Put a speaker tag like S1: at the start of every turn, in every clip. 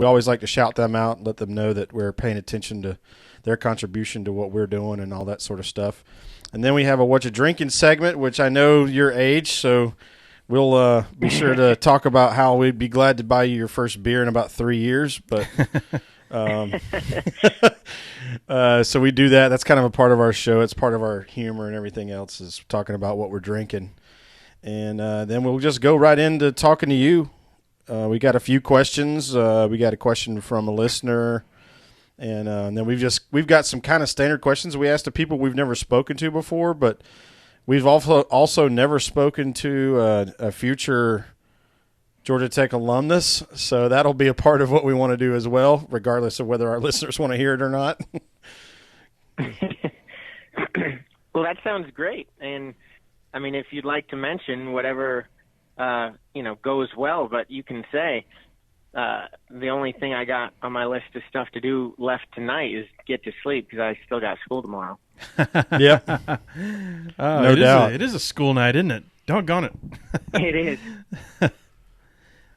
S1: we always like to shout them out and let them know that we're paying attention to their contribution to what we're doing and all that sort of stuff. And then we have a What You Drinking segment, which I know your age, so we'll be sure to talk about how we'd be glad to buy you your first beer in about 3 years. But so we do that. That's kind of a part of our show. It's part of our humor and everything else is talking about what we're drinking. And then we'll just go right into talking to you. We got a few questions. We got a question from a listener. And then we've got some kind of standard questions we asked to people we've never spoken to before, but we've also never spoken to a future Georgia Tech alumnus, so that'll be a part of what we want to do as well, regardless of whether our listeners want to hear it or not.
S2: Well, that sounds great, and I mean, if you'd like to mention whatever goes well, but you can say. The only thing I got on my list of stuff to do left tonight is get to sleep because I still got school tomorrow.
S1: Yeah. No doubt.
S3: It is a school night, isn't it? Doggone it.
S2: It is.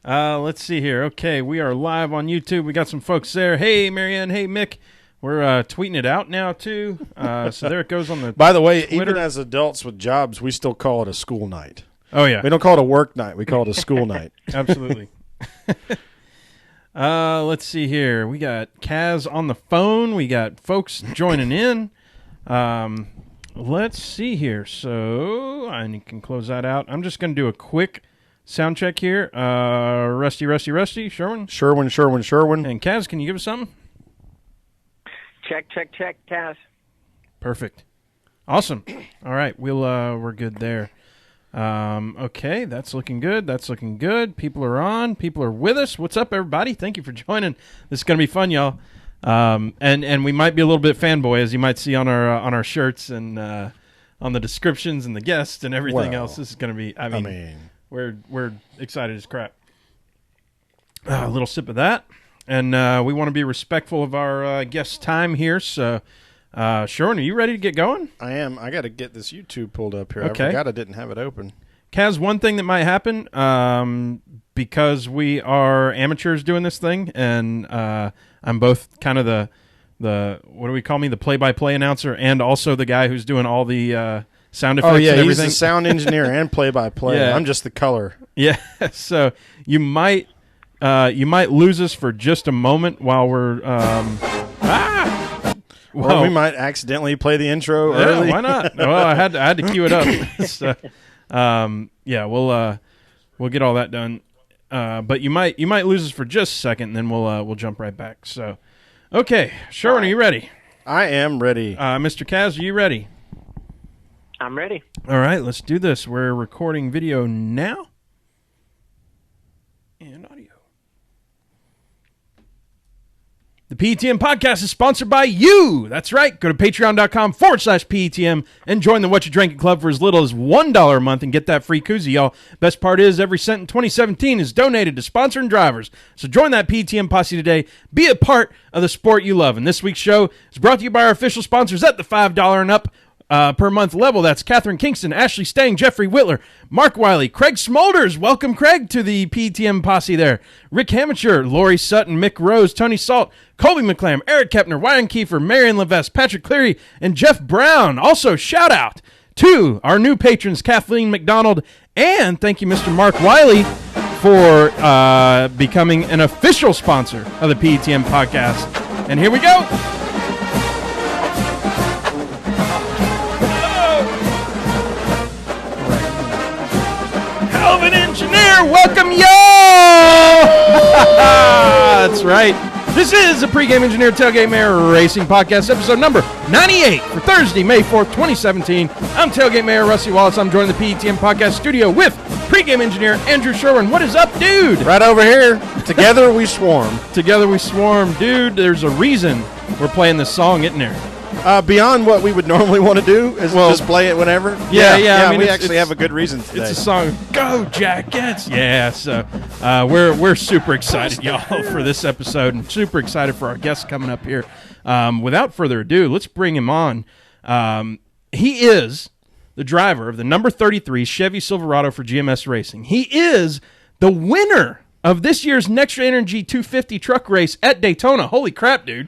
S3: Let's see here. Okay, we are live on YouTube. We got some folks there. Hey, Marianne. Hey, Mick. We're tweeting it out now, too. So there it goes on the
S1: By the way,
S3: Twitter.
S1: even as adults with jobs, we still call it a school night.
S3: Oh, yeah.
S1: We don't call it a work night. We call it a school night.
S3: Absolutely. Let's see here. We got Kaz on the phone. We got folks joining in. Let's see here. So I can close that out. I'm just going to do a quick sound check here. Rusty, Sherwin.
S1: Sherwin.
S3: And Kaz, can you give us something?
S2: Check, Kaz.
S3: Perfect. Awesome. All right. We're good there. Okay, that's looking good. People are on. People are with us. What's up, everybody? Thank you for joining. This is going to be fun, y'all. And we might be a little bit fanboy, as you might see on our shirts and on the descriptions and the guests and everything else. This is going to be. I mean, we're excited as crap. A little sip of that, and we want to be respectful of our guest time here. So. Sherwin, are you ready to get going?
S1: I am. I got to get this YouTube pulled up here.
S3: Okay.
S1: I forgot I didn't have it open.
S3: Kaz, one thing that might happen, because we are amateurs doing this thing, and I'm both kind of the what do we call me, the play-by-play announcer, and also the guy who's doing all the sound effects.
S1: Oh yeah,
S3: and everything.
S1: he's the sound engineer and play-by-play.
S3: Yeah.
S1: I'm just the color.
S3: Yeah. So you might lose us for just a moment while we're
S1: Or we might accidentally play the intro early.
S3: Yeah, why not? Well, I had to cue it up. So, we'll get all that done. But you might lose us for just a second, and then we'll jump right back. So, okay, Sherwin, are you ready?
S1: I am ready.
S3: Mr. Kaz, are you ready?
S2: I'm ready.
S3: All right, let's do this. We're recording video now and audio. The PETM podcast is sponsored by you. That's right. Go to patreon.com/PETM and join the What You Drinking Club for as little as $1 a month and get that free koozie, y'all. Best part is every cent in 2017 is donated to sponsoring drivers. So join that PETM posse today. Be a part of the sport you love. And this week's show is brought to you by our official sponsors at the $5 and up per month level. That's Catherine Kingston, Ashley Stang, Jeffrey Whitler, Mark Wiley, Craig Smolders. Welcome, Craig, to the PTM posse there. Rick Hamature, Lori Sutton, Mick Rose, Tony Salt, Colby McClam, Eric Kepner, Ryan Kiefer, Marion Levesque, Patrick Cleary, and Jeff Brown. Also, shout out to our new patrons, Kathleen McDonald, and thank you, Mr. Mark Wiley, for becoming an official sponsor of the PTM podcast. And here we go. Of an engineer, welcome y'all! That's right. This is the Pregame Engineer Tailgate Mayor Racing Podcast, episode number 98 for Thursday, May 4th, 2017. I'm Tailgate Mayor Rusty Wallace. I'm joining the PETM Podcast studio with Pregame Engineer Andrew Sherwin. What is up, dude?
S1: Right over here. Together we swarm.
S3: Together we swarm. Dude, there's a reason we're playing this song, isn't there?
S1: Beyond what we would normally want to do is just play it whenever.
S3: Yeah.
S1: I mean, we actually have a good reason today.
S3: It's a song. Go Jackets! Yeah. So we're super excited, y'all, for this episode, and super excited for our guests coming up here. Without further ado, let's bring him on. He is the driver of the number 33 Chevy Silverado for GMS Racing. He is the winner of this year's Next Energy 250 truck race at Daytona. Holy crap, dude.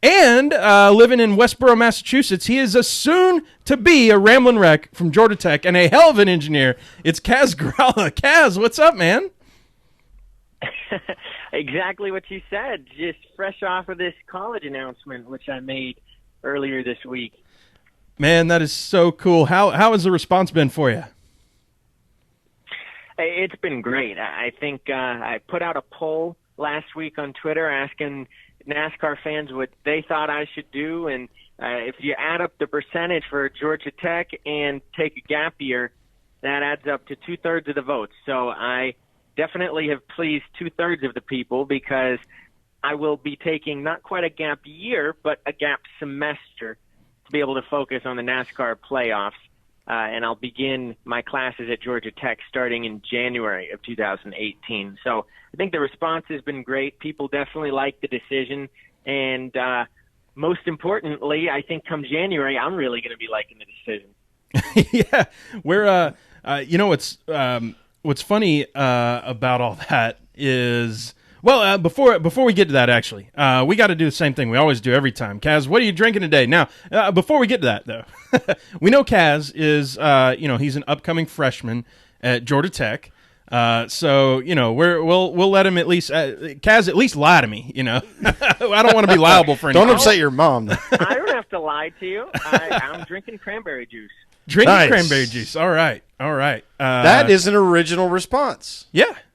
S3: And living in Westboro, Massachusetts, he is a soon-to-be a Ramblin' Wreck from Georgia Tech and a hell of an engineer. It's Kaz Grala. Kaz, what's up, man?
S2: Exactly what you said. Just fresh off of this college announcement, which I made earlier this week.
S3: Man, that is so cool. How has the response been for you?
S2: It's been great. I think I put out a poll last week on Twitter asking NASCAR fans what they thought I should do, and if you add up the percentage for Georgia Tech and take a gap year, that adds up to 2/3 of the votes. So I definitely have pleased 2/3 of the people because I will be taking not quite a gap year, but a gap semester to be able to focus on the NASCAR playoffs. And I'll begin my classes at Georgia Tech starting in January of 2018. So I think the response has been great. People definitely like the decision. And most importantly, I think come January, I'm really going to be liking the decision.
S3: Yeah. We're, what's funny about all that is, well, before we get to that, actually, we got to do the same thing we always do every time. Kaz, what are you drinking today? Now, before we get to that, though, we know Kaz is, he's an upcoming freshman at Georgia Tech. So we'll let him at least, Kaz, at least lie to me. I don't want to be liable for anything.
S1: Don't upset your mom.
S2: I don't have to lie to you. I'm drinking cranberry juice.
S3: Drinking cranberry juice. All right.
S1: That is an original response.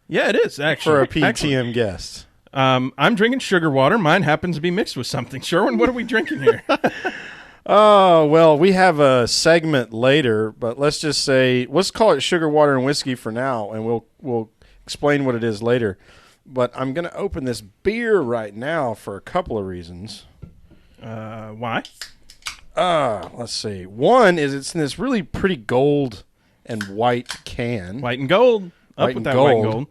S3: Yeah, it is, actually.
S1: For a PTM guest.
S3: I'm drinking sugar water. Mine happens to be mixed with something. Sherwin, what are we drinking here?
S1: Oh, well, we have a segment later, but let's just say, let's call it sugar water and whiskey for now, and we'll explain what it is later. But I'm going to open this beer right now for a couple of reasons.
S3: Why?
S1: Let's see. One is it's in this really pretty gold and white can.
S3: White and gold. Up with that white and gold.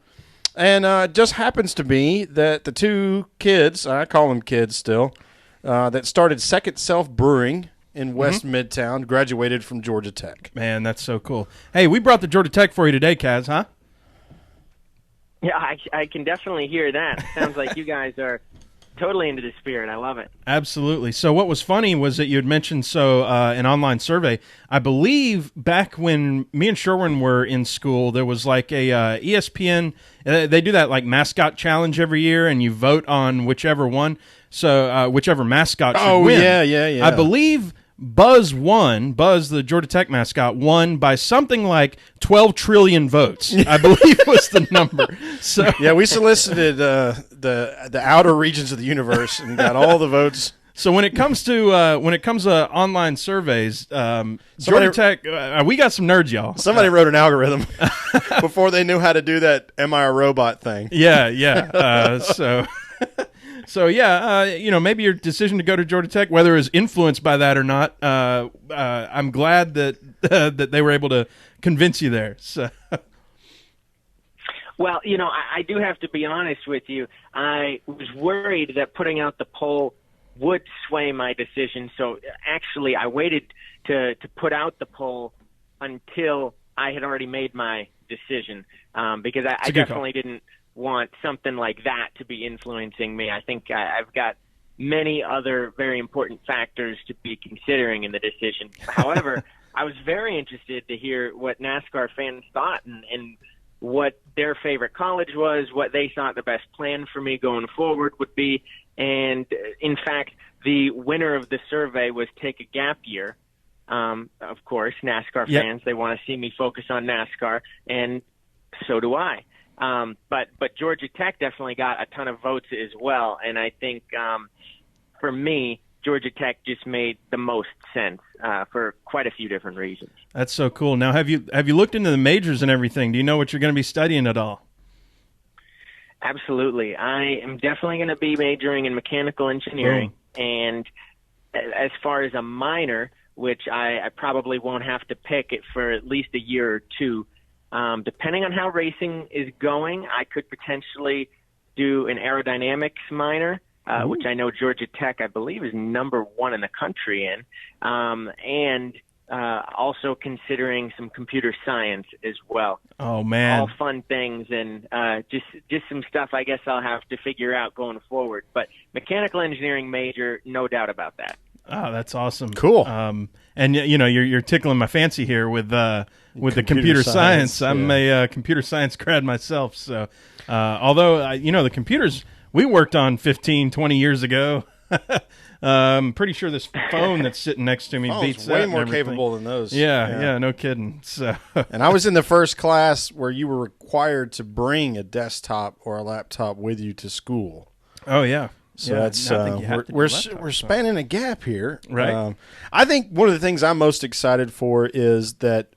S1: And it just happens to be that the two kids, I call them kids still, that started Second Self Brewing in West Midtown, graduated from Georgia Tech.
S3: Man, that's so cool. Hey, we brought the Georgia Tech for you today, Kaz, huh?
S2: Yeah, I can definitely hear that. Sounds like you guys are totally into the spirit. I love it.
S3: Absolutely. So what was funny was that you had mentioned an online survey. I believe back when me and Sherwin were in school, there was like a ESPN. They do that like mascot challenge every year, and you vote on whichever one. So whichever mascot should win.
S1: Yeah.
S3: I believe Buzz, the Georgia Tech mascot, won by something like 12 trillion votes, I believe was the number. So
S1: yeah, we solicited the outer regions of the universe and got all the votes.
S3: So when it comes to online surveys, Georgia Tech, we got some nerds, y'all.
S1: Somebody wrote an algorithm before they knew how to do that "Am I a robot" thing.
S3: Yeah. So yeah, maybe your decision to go to Georgia Tech, whether it was influenced by that or not, I'm glad that that they were able to convince you there. So.
S2: Well, I do have to be honest with you. I was worried that putting out the poll would sway my decision. So actually, I waited to put out the poll until I had already made my decision because I definitely didn't want something like that to be influencing me. I think I've got many other very important factors to be considering in the decision. However, I was very interested to hear what NASCAR fans thought and what their favorite college was, what they thought the best plan for me going forward would be. And in fact, the winner of the survey was take a gap year. Of course, NASCAR fans, they want to see me focus on NASCAR, and so do I. But Georgia Tech definitely got a ton of votes as well, and I think for me, Georgia Tech just made the most sense for quite a few different reasons.
S3: That's so cool. Now, have you looked into the majors and everything? Do you know what you're going to be studying at all?
S2: Absolutely. I am definitely going to be majoring in mechanical engineering, and as far as a minor, which I probably won't have to pick it for at least a year or two, depending on how racing is going, I could potentially do an aerodynamics minor, which I know Georgia Tech, I believe, is number 1 in the country in. And also considering some computer science as well.
S3: Oh, man.
S2: All fun things, and just some stuff I guess I'll have to figure out going forward. But mechanical engineering major, no doubt about that.
S3: Oh, that's awesome.
S1: Cool.
S3: And you're tickling my fancy here with the computer science. I'm a computer science grad myself. So, although the computers we worked on 15, 20 years ago, I'm pretty sure this phone that's sitting next to me beats
S1: way
S3: that
S1: more
S3: and everything.
S1: capable than those.
S3: Yeah, no kidding. So,
S1: and I was in the first class where you were required to bring a desktop or a laptop with you to school.
S3: Oh yeah.
S1: So
S3: yeah,
S1: that's we're spanning a gap here,
S3: right?
S1: I think one of the things I'm most excited for is that,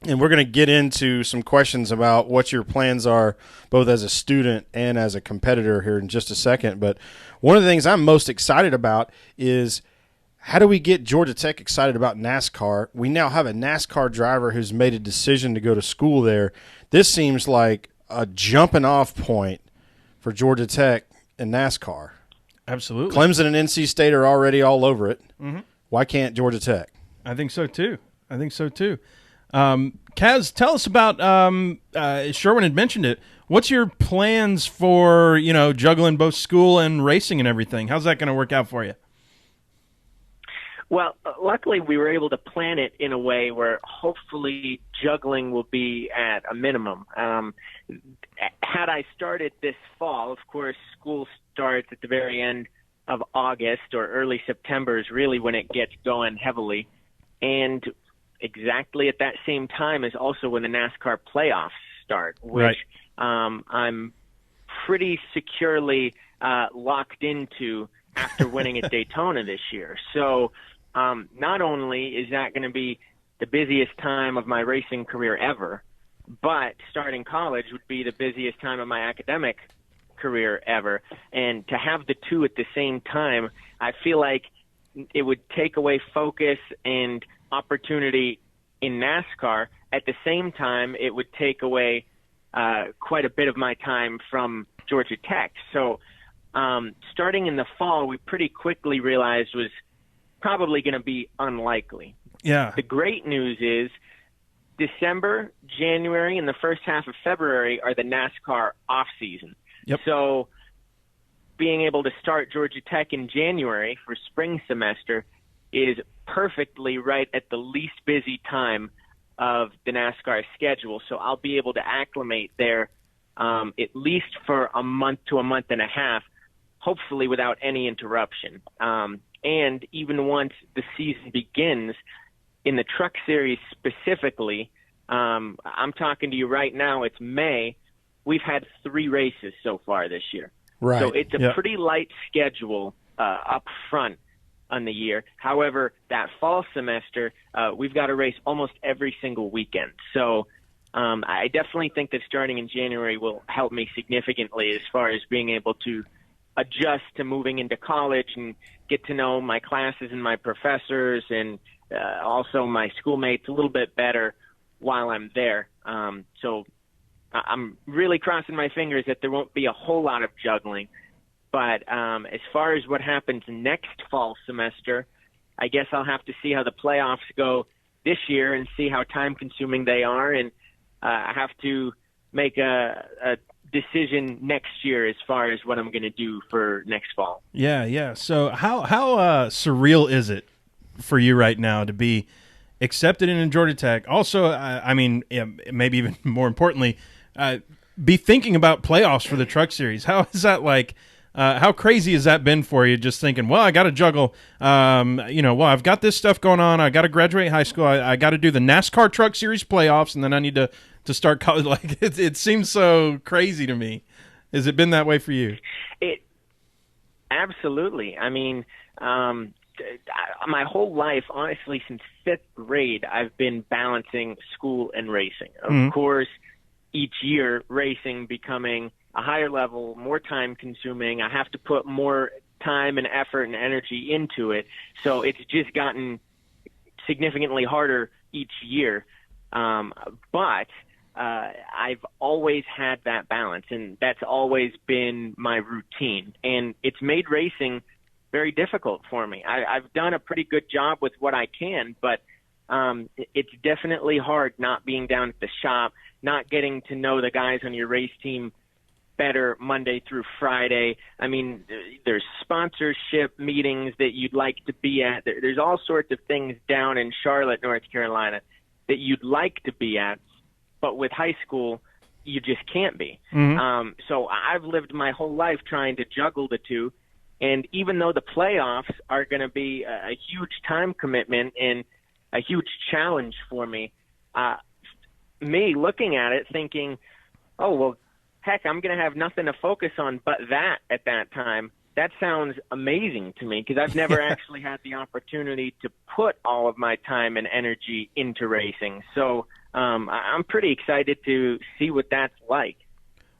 S1: and we're going to get into some questions about what your plans are, both as a student and as a competitor here in just a second. But one of the things I'm most excited about is how do we get Georgia Tech excited about NASCAR? We now have a NASCAR driver who's made a decision to go to school there. This seems like a jumping off point for Georgia Tech in NASCAR.
S3: Absolutely.
S1: Clemson and NC State are already all over it.
S3: Mm-hmm.
S1: Why can't Georgia Tech?
S3: I think so too. Kaz, tell us about Sherwin had mentioned it. What's your plans for, juggling both school and racing and everything? How's that going to work out for you?
S2: Well, luckily we were able to plan it in a way where hopefully juggling will be at a minimum. Had I started this fall, of course, school starts at the very end of August or early September is really when it gets going heavily. And exactly at that same time is also when the NASCAR playoffs start, which I'm pretty securely locked into after winning at Daytona this year. So not only is that going to be the busiest time of my racing career ever, but starting college would be the busiest time of my academic career ever. And to have the two at the same time, I feel like it would take away focus and opportunity in NASCAR. At the same time, it would take away quite a bit of my time from Georgia Tech. So starting in the fall, we pretty quickly realized was probably going to be unlikely.
S3: Yeah.
S2: The great news is December, January, and the first half of February are the NASCAR off season.
S3: Yep.
S2: So being able to start Georgia Tech in January for spring semester is perfectly right at the least busy time of the NASCAR schedule. So I'll be able to acclimate there at least for a month to a month and a half, hopefully without any interruption. And even once the season begins, in the Truck Series specifically, I'm talking to you right now, it's May. We've had 3 races so far this year.
S1: Right.
S2: So it's a pretty light schedule up front on the year. However, that fall semester, we've got to race almost every single weekend. So I definitely think that starting in January will help me significantly as far as being able to adjust to moving into college and get to know my classes and my professors and also my schoolmates a little bit better while I'm there. So I'm really crossing my fingers that there won't be a whole lot of juggling. But as far as what happens next fall semester, I guess I'll have to see how the playoffs go this year and see how time-consuming they are. And I have to make a decision next year as far as what I'm going to do for next fall.
S3: Yeah. So how surreal is it for you right now to be accepted into Georgia Tech? Also, maybe even more importantly, be thinking about playoffs for the Truck Series. How is that like? How crazy has that been for you? Just thinking, well, I got to juggle. I've got this stuff going on. I got to graduate high school. I got to do the NASCAR Truck Series playoffs, and then I need to start college. Like it seems so crazy to me. Has it been that way for you?
S2: It absolutely. I mean, my whole life, honestly, since 5th grade, I've been balancing school and racing. Of course, each year racing becoming a higher level, more time consuming. I have to put more time and effort and energy into it. So it's just gotten significantly harder each year. But I've always had that balance, and that's always been my routine. And it's made racing very difficult for me. I've done a pretty good job with what I can, but It's definitely hard not being down at the shop, not getting to know the guys on your race team better Monday through Friday. I mean, there's sponsorship meetings that you'd like to be at. There's all sorts of things down in Charlotte, North Carolina that you'd like to be at, but with high school, you just can't be. So I've lived my whole life trying to juggle the two, and even though the playoffs are going to be a huge time commitment and a huge challenge for me, me looking at it thinking, oh, well, heck, I'm going to have nothing to focus on but that at that time. That sounds amazing to me because I've never actually had the opportunity to put all of my time and energy into racing. So I'm pretty excited to see what that's like.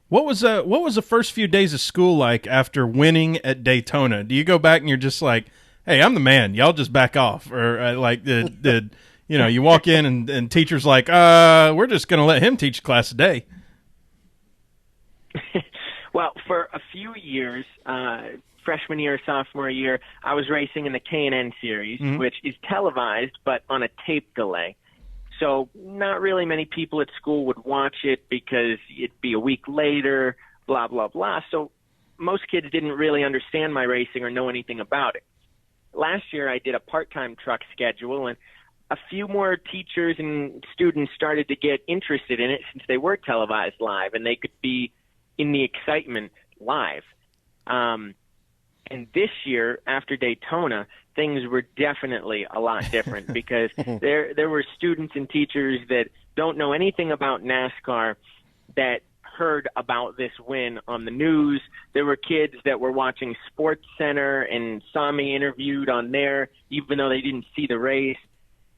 S3: What was the first few days of school like after winning at Daytona? Do you go back and you're just like, hey, I'm the man. Y'all just back off. Or like the you walk in and teacher's like, we're just going to let him teach class today.
S2: Well, for a few years, freshman year, sophomore year, I was racing in the K&N series, which is televised but on a tape delay. So not really many people at school would watch it because it'd be a week later, blah, blah, blah. So most kids didn't really understand my racing or know anything about it. Last year, I did a part-time truck schedule, and a few more teachers and students started to get interested in it since they were televised live and they could be in the excitement live. And this year, after Daytona, things were definitely a lot different because there were students and teachers that don't know anything about NASCAR that heard about this win on the news. There were kids that were watching Sports Center and saw me interviewed on there, even though they didn't see the race.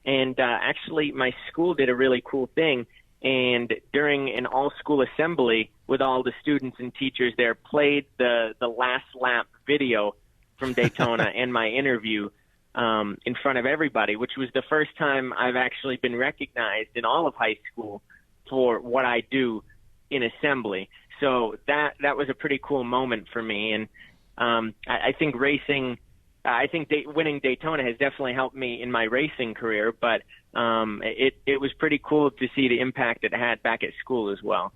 S2: And actually, my school did a really cool thing. And during an all-school assembly with all the students and teachers there, played the last lap video from Daytona and my interview in front of everybody, which was the first time I've actually been recognized in all of high school for what I do in assembly. So that was a pretty cool moment for me. And I think winning Daytona has definitely helped me in my racing career, but it was pretty cool to see the impact it had back at school as well.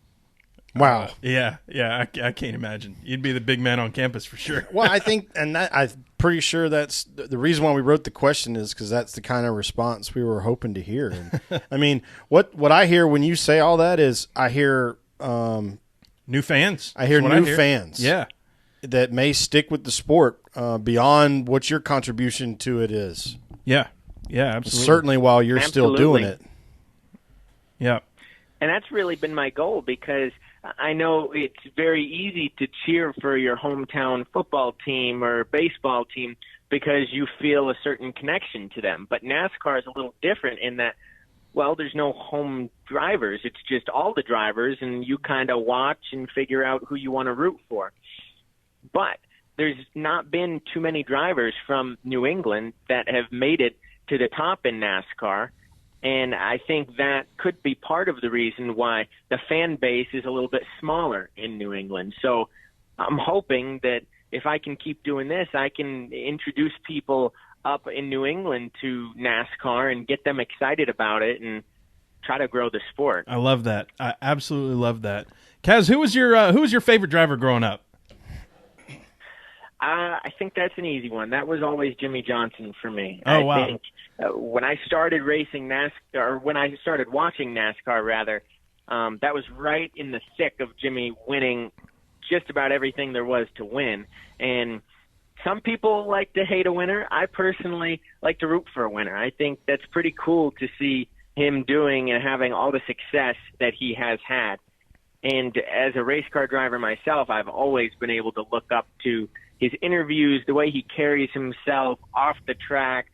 S1: Wow.
S3: Yeah, I can't imagine. You'd be the big man on campus for sure.
S1: Well, I think, and I'm pretty sure that's the reason why we wrote the question is because that's the kind of response we were hoping to hear. And, I mean, what I hear when you say all that is I hear
S3: new fans.
S1: I hear new fans.
S3: Yeah.
S1: That may stick with the sport beyond what your contribution to it is.
S3: Yeah, absolutely.
S1: Certainly while you're still doing it.
S3: Yeah.
S2: And that's really been my goal because I know it's very easy to cheer for your hometown football team or baseball team because you feel a certain connection to them. But NASCAR is a little different in that, well, there's no home drivers. It's just all the drivers, and you kind of watch and figure out who you want to root for. But there's not been too many drivers from New England that have made it to the top in NASCAR. And I think that could be part of the reason why the fan base is a little bit smaller in New England. So I'm hoping that if I can keep doing this, I can introduce people up in New England to NASCAR and get them excited about it and try to grow the sport.
S3: I love that. I absolutely love that. Kaz, who was your favorite driver growing up?
S2: I think that's an easy one. That was always Jimmy Johnson for me.
S3: Oh, wow.
S2: I think when I started racing NASCAR, or when I started watching NASCAR, rather, that was right in the thick of Jimmy winning just about everything there was to win. And some people like to hate a winner. I personally like to root for a winner. I think that's pretty cool to see him doing and having all the success that he has had. And as a race car driver myself, I've always been able to look up to his interviews, the way he carries himself off the track,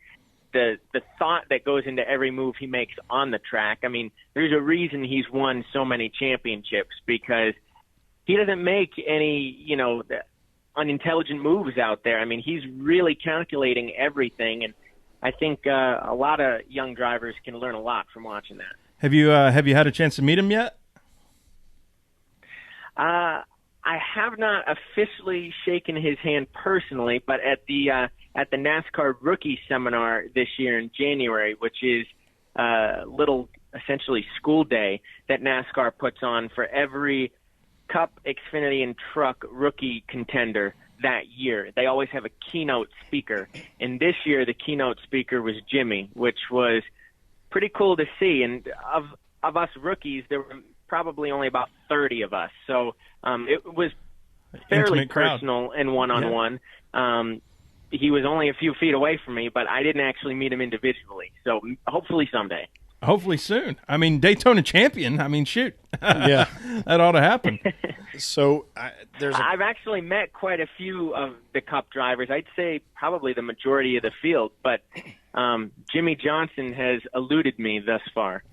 S2: the thought that goes into every move he makes on the track. I mean, there's a reason he's won so many championships because he doesn't make any, unintelligent moves out there. I mean, he's really calculating everything, and I think a lot of young drivers can learn a lot from watching that.
S3: Have you had a chance to meet him yet?
S2: I have not officially shaken his hand personally, but at the NASCAR rookie seminar this year in January, which is little essentially school day that NASCAR puts on for every Cup, Xfinity, and Truck rookie contender that year. They always have a keynote speaker, and this year the keynote speaker was Jimmy, which was pretty cool to see. And of us rookies, there were probably only about 30 of us, so it was fairly personal and one-on-one. Yeah. He was only a few feet away from me, but I didn't actually meet him individually, so hopefully someday.
S3: Hopefully soon. I mean, Daytona champion. I mean, shoot.
S1: Yeah.
S3: That ought to happen.
S1: So
S2: I've actually met quite a few of the Cup drivers. I'd say probably the majority of the field, but Jimmy Johnson has eluded me thus far.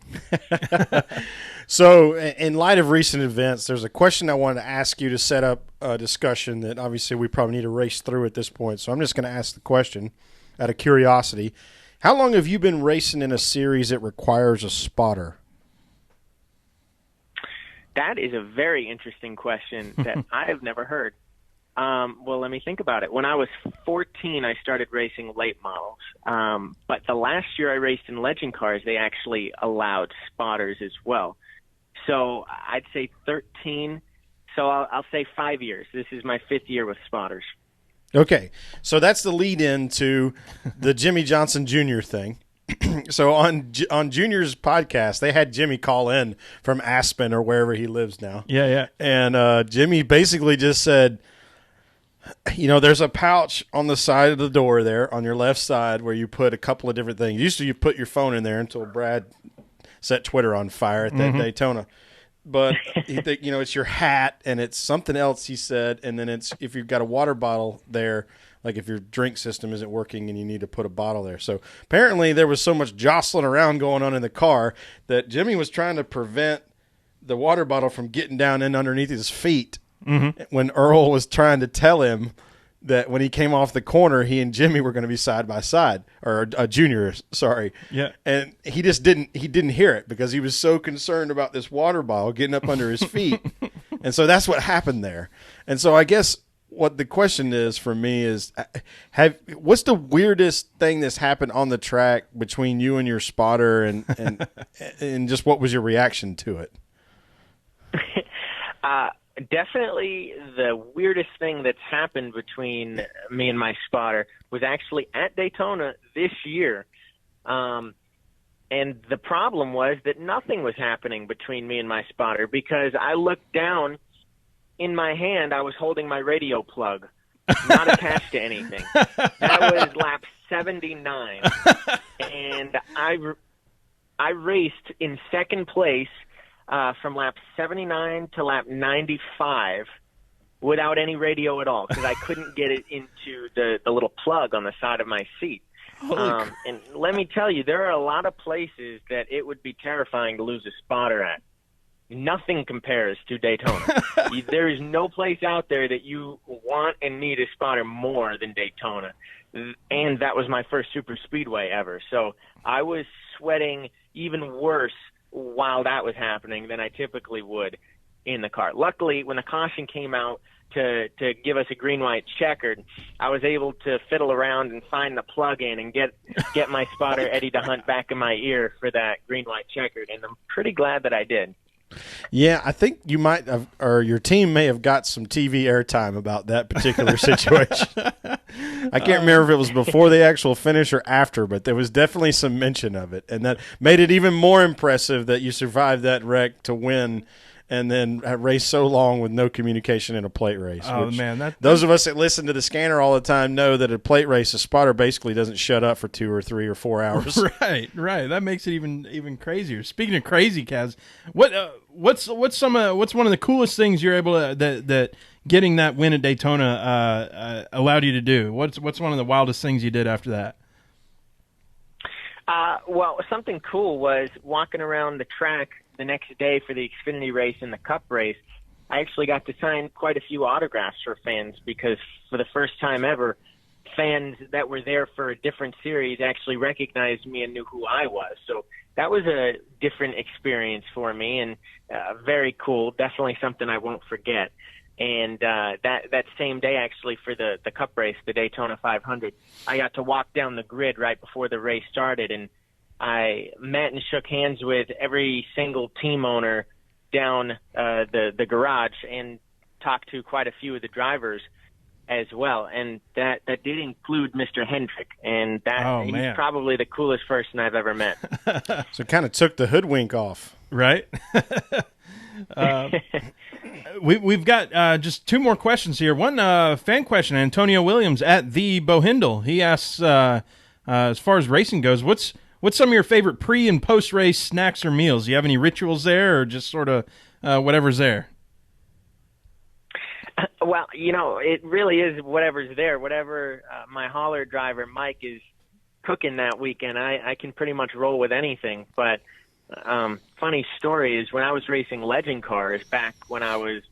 S1: So in light of recent events, there's a question I wanted to ask you to set up a discussion that obviously we probably need to race through at this point. So I'm just going to ask the question out of curiosity. How long have you been racing in a series that requires a spotter?
S2: That is a very interesting question that I have never heard. Well, let me think about it. When I was 14, I started racing late models. But the last year I raced in legend cars, they actually allowed spotters as well. So I'd say 13. So I'll say 5 years. This is my 5th year with spotters.
S1: Okay, so that's the lead-in to the Jimmy Johnson Jr. thing. So on Junior's podcast, they had Jimmy call in from Aspen or wherever he lives now.
S3: Yeah.
S1: And Jimmy basically just said, there's a pouch on the side of the door there on your left side where you put a couple of different things. Usually you put your phone in there until Brad set Twitter on fire at that Daytona. But it's your hat and it's something else, he said, and then it's if you've got a water bottle there, like if your drink system isn't working and you need to put a bottle there. So apparently there was so much jostling around going on in the car that Jimmy was trying to prevent the water bottle from getting down in underneath his feet when Earl was trying to tell him that when he came off the corner, he and Jimmy were going to be side by side, or Junior, sorry.
S3: Yeah.
S1: And he just didn't hear it because he was so concerned about this water bottle getting up under his feet. And so that's what happened there. And so I guess what the question is for me is, what's the weirdest thing that's happened on the track between you and your spotter, and just what was your reaction to it?
S2: Definitely the weirdest thing that's happened between me and my spotter was actually at Daytona this year. And the problem was that nothing was happening between me and my spotter because I looked down. In my hand, I was holding my radio plug, not attached to anything. That was lap 79. And I raced in second place from lap 79 to lap 95 without any radio at all because I couldn't get it into the little plug on the side of my seat. And let me tell you, there are a lot of places that it would be terrifying to lose a spotter at. Nothing compares to Daytona. There is no place out there that you want and need a spotter more than Daytona. And that was my first super speedway ever. So I was sweating even worse while that was happening than I typically would in the car. Luckily, when the caution came out to give us a green-white checkered, I was able to fiddle around and find the plug-in and get my spotter Eddie DeHunt back in my ear for that green-white checkered, and I'm pretty glad that I did.
S1: Yeah, I think you might have, or your team may have got some TV airtime about that particular situation. I can't remember if it was before the actual finish or after, but there was definitely some mention of it, and that made it even more impressive that you survived that wreck to win and then race so long with no communication in a plate race.
S3: Oh, man.
S1: Those of us that listen to the scanner all the time know that a plate race, a spotter basically doesn't shut up for 2 or 3 or 4 hours.
S3: Right. That makes it even crazier. Speaking of crazy, Kaz, what's one of the coolest things you're able to that getting that win at Daytona allowed you to do? What's one of the wildest things you did after that?
S2: Well, something cool was walking around the track the next day for the Xfinity race and the Cup race. I actually got to sign quite a few autographs for fans because for the first time ever, fans that were there for a different series actually recognized me and knew who I was. So that was a different experience for me and very cool. Definitely something I won't forget. And that same day, actually, for the Cup race, the Daytona 500, I got to walk down the grid right before the race started and I met and shook hands with every single team owner down the garage and talked to quite a few of the drivers as well. And that did include Mr. Hendrick, and he's probably the coolest person I've ever met.
S1: So it kind of took the hoodwink off.
S3: Right. We've got just two more questions here. One fan question, Antonio Williams at the Bohindle. He asks, as far as racing goes, what's some of your favorite pre- and post-race snacks or meals? Do you have any rituals there, or just sort of whatever's there?
S2: Well, it really is whatever's there. Whatever my hauler driver, Mike, is cooking that weekend, I can pretty much roll with anything. But funny story is when I was racing legend cars back when I was,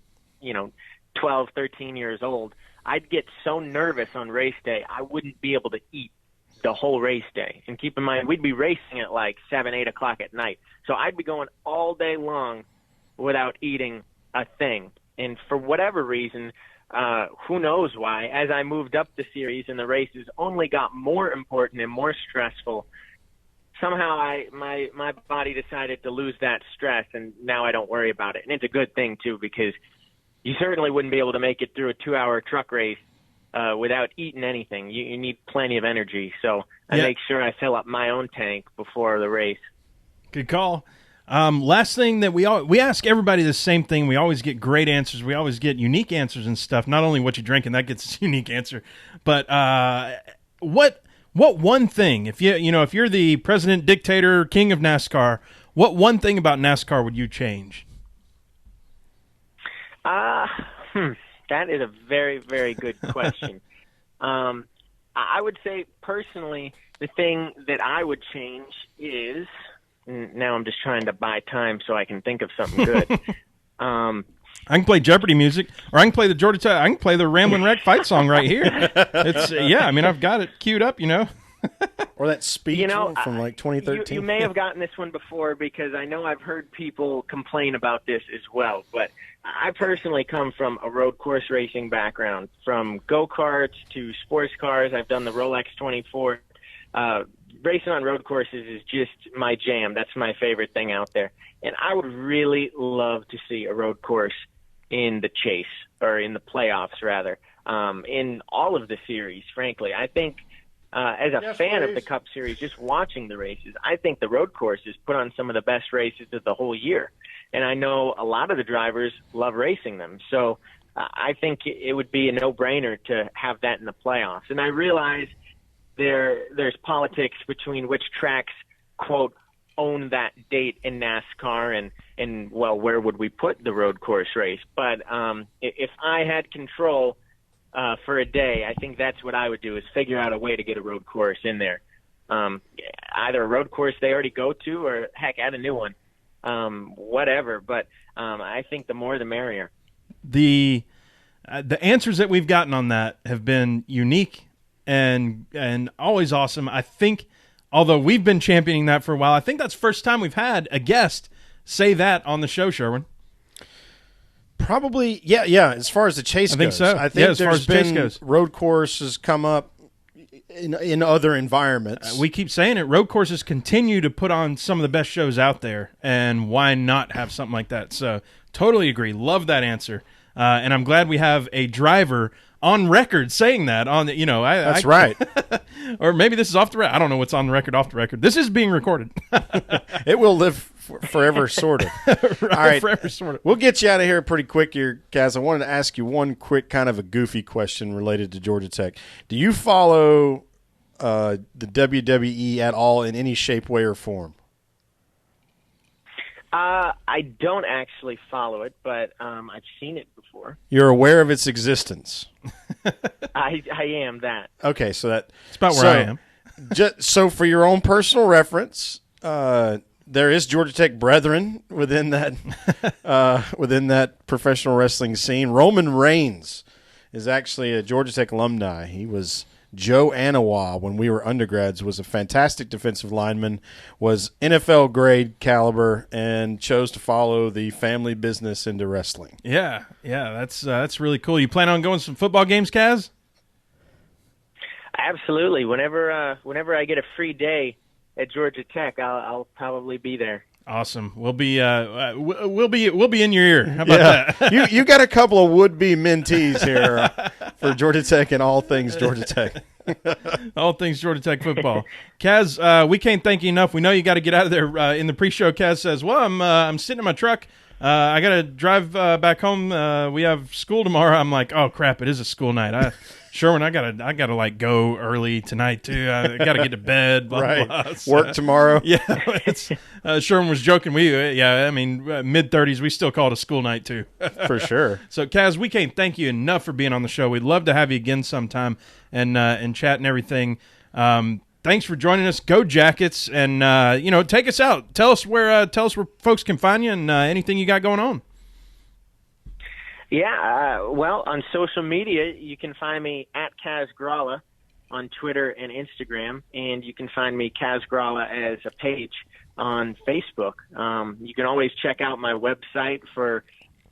S2: 12, 13 years old, I'd get so nervous on race day, I wouldn't be able to eat the whole race day. And keep in mind, we'd be racing at like 7, 8 o'clock at night. So I'd be going all day long without eating a thing. And for whatever reason, who knows why, as I moved up the series and the races only got more important and more stressful, somehow my body decided to lose that stress, and now I don't worry about it. And it's a good thing, too, because you certainly wouldn't be able to make it through a 2-hour truck race without eating anything. You need plenty of energy. So I make sure I fill up my own tank before the race.
S3: Good call. Last thing that we ask everybody the same thing. We always get great answers. We always get unique answers and stuff. Not only what you drink, and that gets a unique answer, but what one thing, if you're the president, dictator, king of NASCAR, what one thing about NASCAR would you change?
S2: That is a very, very good question. I would say personally, the thing that I would change is. Now I'm just trying to buy time so I can think of something good.
S3: I can play Jeopardy music, or I can play the Georgia Tech. I can play the Ramblin' Wreck fight song right here. It's I've got it queued up,
S1: Or that speech from like 2013.
S2: You may have gotten this one before, because I know I've heard people complain about this as well. But I personally come from a road course racing background, from go-karts to sports cars. I've done the Rolex 24. Racing on road courses is just my jam. That's my favorite thing out there. And I would really love to see a road course in the chase, or in the playoffs, rather, in all of the series, frankly. I think as a fan of the Cup Series, just watching the races, I think the road courses put on some of the best races of the whole year. And I know a lot of the drivers love racing them. So I think it would be a no-brainer to have that in the playoffs. And I realize there's politics between which tracks, quote, own that date in NASCAR and well, where would we put the road course race? But if I had control for a day, I think that's what I would do, is figure out a way to get a road course in there. Either a road course they already go to, or heck, add a new one, whatever. But I think the more the merrier.
S3: The answers that we've gotten on that have been unique and always awesome. I think, although we've been championing that for a while, I think that's the first time we've had a guest say that on the show, Sherwin.
S1: Probably, yeah. As far as the chase goes,
S3: I think so.
S1: I think
S3: as far as the chase goes,
S1: road courses come up in other environments.
S3: We keep saying it. Road courses continue to put on some of the best shows out there, and why not have something like that? So, totally agree. Love that answer, and I'm glad we have a driver on record saying that. That's
S1: right.
S3: Or maybe this is off the record. I don't know what's on the record, off the record. This is being recorded.
S1: It will live forever, sort of.
S3: Right,
S1: all right,
S3: forever, sort of.
S1: We'll get you out of here pretty quick here, Kaz. I wanted to ask you one quick, kind of a goofy question related to Georgia Tech. Do you follow the WWE at all in any shape, way, or form?
S2: I don't actually follow it, but I've seen it before.
S1: You're aware of its existence.
S2: I am that.
S1: Okay, so that's
S3: about where I am.
S1: So for your own personal reference, there is Georgia Tech brethren within that professional wrestling scene. Roman Reigns is actually a Georgia Tech alumni. He was Joe Anawa when we were undergrads, was a fantastic defensive lineman, was NFL grade caliber, and chose to follow the family business into wrestling.
S3: Yeah, that's really cool. You plan on going to some football games, Kaz?
S2: Absolutely. Whenever I get a free day, at Georgia Tech, I'll probably be there.
S3: Awesome. We'll be in your ear. How about that?
S1: you got a couple of would-be mentees here for Georgia Tech and all things Georgia Tech.
S3: All things Georgia Tech football. Kaz, we can't thank you enough. We know you got to get out of there. In the pre-show, Kaz says, "Well, I'm sitting in my truck. I got to drive back home. We have school tomorrow." I'm like, "Oh crap! It is a school night." Sherwin, I gotta like go early tonight too. I gotta get to bed. Blah,
S1: right.
S3: blah. So,
S1: work tomorrow.
S3: Yeah, it's Sherwin was joking. I mean, mid-30s, we still call it a school night too.
S1: For sure.
S3: So, Kaz, we can't thank you enough for being on the show. We'd love to have you again sometime and chat and everything. Thanks for joining us. Go Jackets, and take us out. Tell us where folks can find you and anything you got going on.
S2: Yeah, well, on social media, you can find me at Kaz Grala on Twitter and Instagram, and you can find me Kaz Grala as a page on Facebook. You can always check out my website for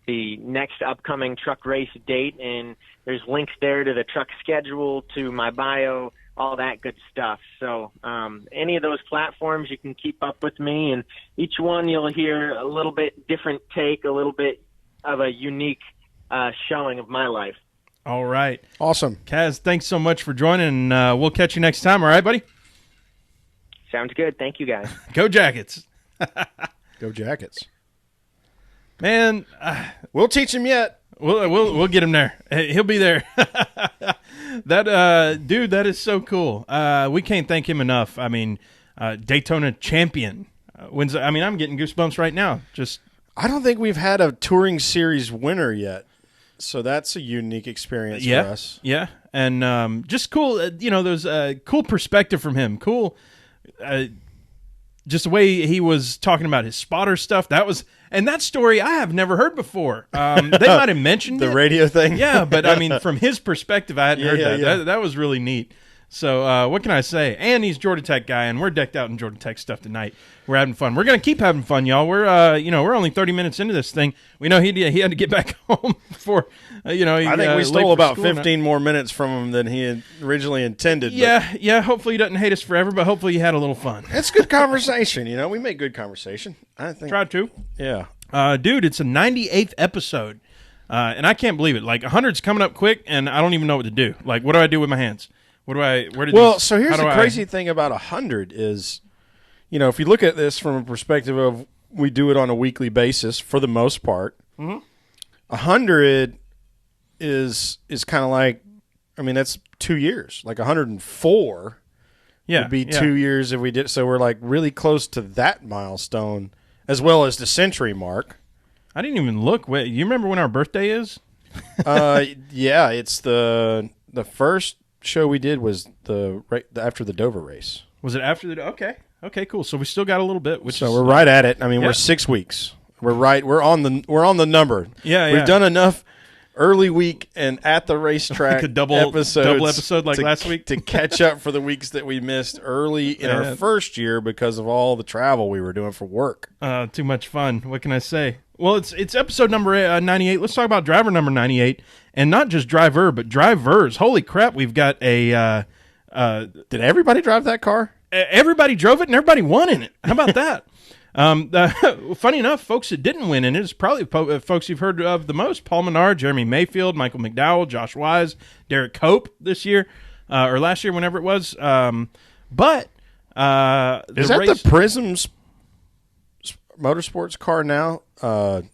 S2: the next upcoming truck race date, and there's links there to the truck schedule, to my bio, all that good stuff. So any of those platforms, you can keep up with me, and each one you'll hear a little bit different take, a little bit of a unique showing of my life.
S3: All right.
S1: Awesome.
S3: Kaz, thanks so much for joining, and we'll catch you next time. All right, buddy?
S2: Sounds good. Thank you, guys.
S3: Go Jackets.
S1: Go Jackets.
S3: Man,
S1: we'll teach him yet.
S3: We'll get him there. He'll be there. That dude, that is so cool. We can't thank him enough. I mean, Daytona champion wins. I mean, I'm getting goosebumps right now.
S1: I don't think we've had a touring series winner yet, so that's a unique experience for us. Yeah,
S3: and just cool. There's a cool perspective from him. Cool. Just the way he was talking about his spotter stuff. That story I have never heard before. They might have mentioned
S1: the radio thing.
S3: Yeah, but I mean, from his perspective, I hadn't heard that.
S1: Yeah.
S3: That was really neat. So what can I say? And he's a Georgia Tech guy, and we're decked out in Georgia Tech stuff tonight. We're having fun. We're gonna keep having fun, y'all. We're we're only 30 minutes into this thing. We know he had to get back home before. I
S1: think we stole about 15 more minutes from him than he had originally intended.
S3: Yeah. Hopefully he doesn't hate us forever, but hopefully you had a little fun.
S1: It's good conversation. We make good conversation. I think.
S3: Tried to.
S1: Yeah.
S3: Dude, it's a 98th episode, and I can't believe it. Like 100's coming up quick, and I don't even know what to do. Like, what do I do with my hands? So
S1: here's the crazy thing about 100 is, if you look at this from a perspective of we do it on a weekly basis for the most part, 100 is kind of like, that's 2 years. Like 104 would be 2 years if we did. So we're like really close to that milestone as well as the century mark.
S3: I didn't even look. Wait, you remember when our birthday is?
S1: Yeah, it's the first show we did was after the Dover race.
S3: Was it after the? Okay, cool. So we still got a little bit.
S1: We're right at it. We're 6 weeks. We're right. We're on the number.
S3: Yeah,
S1: We've done enough early week and at the racetrack
S3: like a double episode like last week
S1: to catch up for the weeks that we missed early in our first year because of all the travel we were doing for work.
S3: Too much fun. What can I say? Well, it's episode number 98. Let's talk about driver number 98, and not just driver, but drivers. Holy crap, we've got a.
S1: Did everybody drive that car?
S3: Everybody drove it, and everybody won in it. How about that? Funny enough, folks that didn't win in it is probably folks you've heard of the most: Paul Menard, Jeremy Mayfield, Michael McDowell, Josh Wise, Derek Cope this year or last year, whenever it was. But
S1: is that the Prism's Motorsports car now?
S3: Sorry,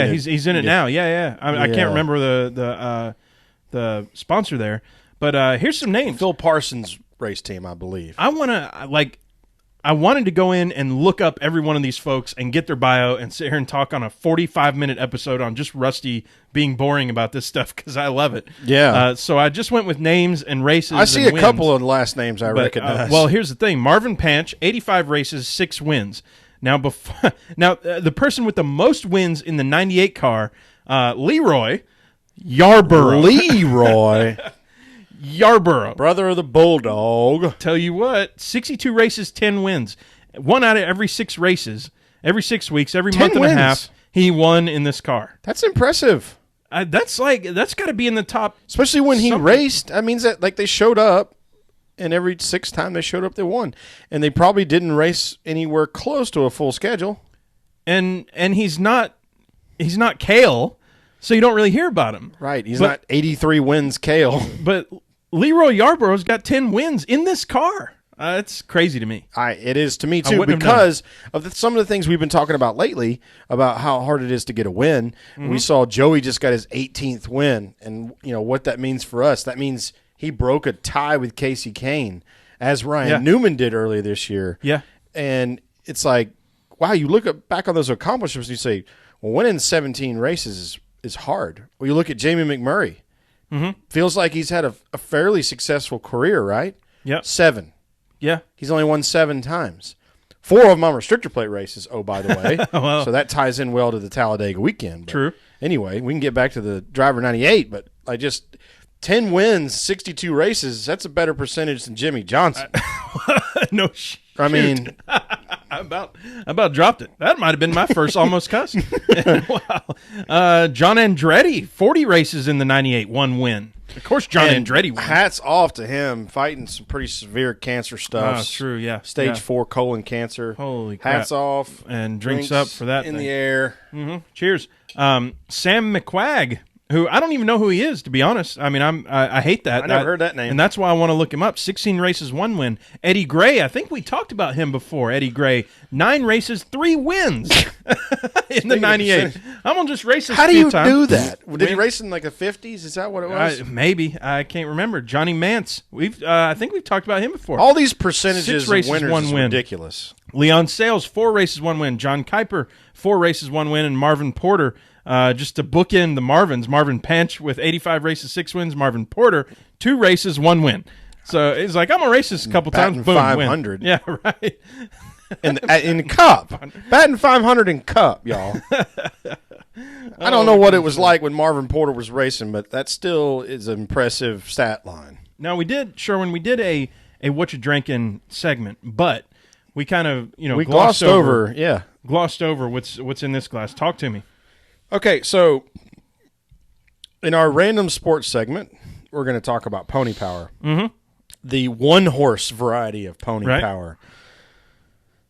S3: he's in it now. Yeah. I can't remember the sponsor there, but here's some names.
S1: Phil Parsons race team, I believe.
S3: I wanted to go in and look up every one of these folks and get their bio and sit here and talk on a 45-minute episode on just Rusty being boring about this stuff because I love it.
S1: Yeah.
S3: So I just went with names and races.
S1: I see a couple of last names I recognize.
S3: Well, here's the thing: Marvin Panch, 85 races, 6 wins. Now, the person with the most wins in the 98 car, Leroy Yarborough. Yarborough.
S1: Brother of the Bulldog.
S3: Tell you what, 62 races, 10 wins. 1 out of every 6 races, every 6 weeks, every month and a half, he won in this car.
S1: That's impressive.
S3: That's got to be in the top.
S1: Especially when he raced. That means that they showed up and every 6th time they showed up, they won. And they probably didn't race anywhere close to a full schedule.
S3: And he's not Kale, so you don't really hear about him.
S1: Right. He's not 83 wins Kale.
S3: But Leroy Yarborough's got 10 wins in this car. It's crazy to me.
S1: It is to me, too, because of some of the things we've been talking about lately about how hard it is to get a win. Mm-hmm. We saw Joey just got his 18th win, and what that means for us. That means he broke a tie with Casey Kane, as Ryan Newman did earlier this year.
S3: Yeah.
S1: And it's like, wow, you look back on those accomplishments and you say, well, winning 17 races is hard. Well, you look at Jamie McMurray.
S3: Mm-hmm.
S1: Feels like he's had a fairly successful career, right?
S3: Yep.
S1: 7.
S3: Yeah.
S1: He's only won 7 times. 4 of them on restrictor plate races, oh, by the way.
S3: Well,
S1: so that ties in well to the Talladega weekend. But
S3: true.
S1: Anyway, we can get back to the Driver 98, but 10 wins, 62 races, that's a better percentage than Jimmy Johnson.
S3: No shit.
S1: I mean,
S3: I about dropped it. That might have been my first almost cuss. Wow. John Andretti, 40 races in the 98, 1 win. Of course, John Andretti won.
S1: Hats off to him, fighting some pretty severe cancer stuff.
S3: Oh, true, yeah.
S1: Stage 4 colon cancer.
S3: Holy crap.
S1: Hats off.
S3: And drinks up for that
S1: in
S3: thing.
S1: the air.
S3: Mm-hmm. Cheers. Sam McQuagg, who I don't even know who he is, to be honest. I mean, I hate that.
S1: I never heard that name.
S3: And that's why I want to look him up. 16 races, 1 win. Eddie Gray, I think we talked about him before. Eddie Gray, 9 races, 3 wins in the 98. I'm going to just race this
S1: How do
S3: few
S1: you
S3: times.
S1: do that? Did he race in like the 50s? Is that what it was?
S3: Maybe. I can't remember. Johnny Mance. I think we've talked about him before.
S1: All these percentages
S3: 6
S1: of
S3: races,
S1: winners
S3: 1
S1: is
S3: win.
S1: ridiculous.
S3: Leon Sales, 4 races, 1 win. John Kuiper, 4 races, 1 win. And Marvin Porter, just to bookend the Marvins, Marvin Panch with 85 races, 6 wins. Marvin Porter, 2 races, 1 win. So it's like, I'm going to race this a couple times. Boom,
S1: 500.
S3: win. Yeah, right.
S1: In Cup. Batting 500 in Cup, y'all. I don't know what it was like when Marvin Porter was racing, but that still is an impressive stat line.
S3: Now, we did a What You Drinking segment, but we kind of,
S1: we glossed over
S3: what's in this glass. Talk to me.
S1: Okay, so in our random sports segment, we're going to talk about pony power.
S3: Mm-hmm.
S1: The 1-horse variety of pony power.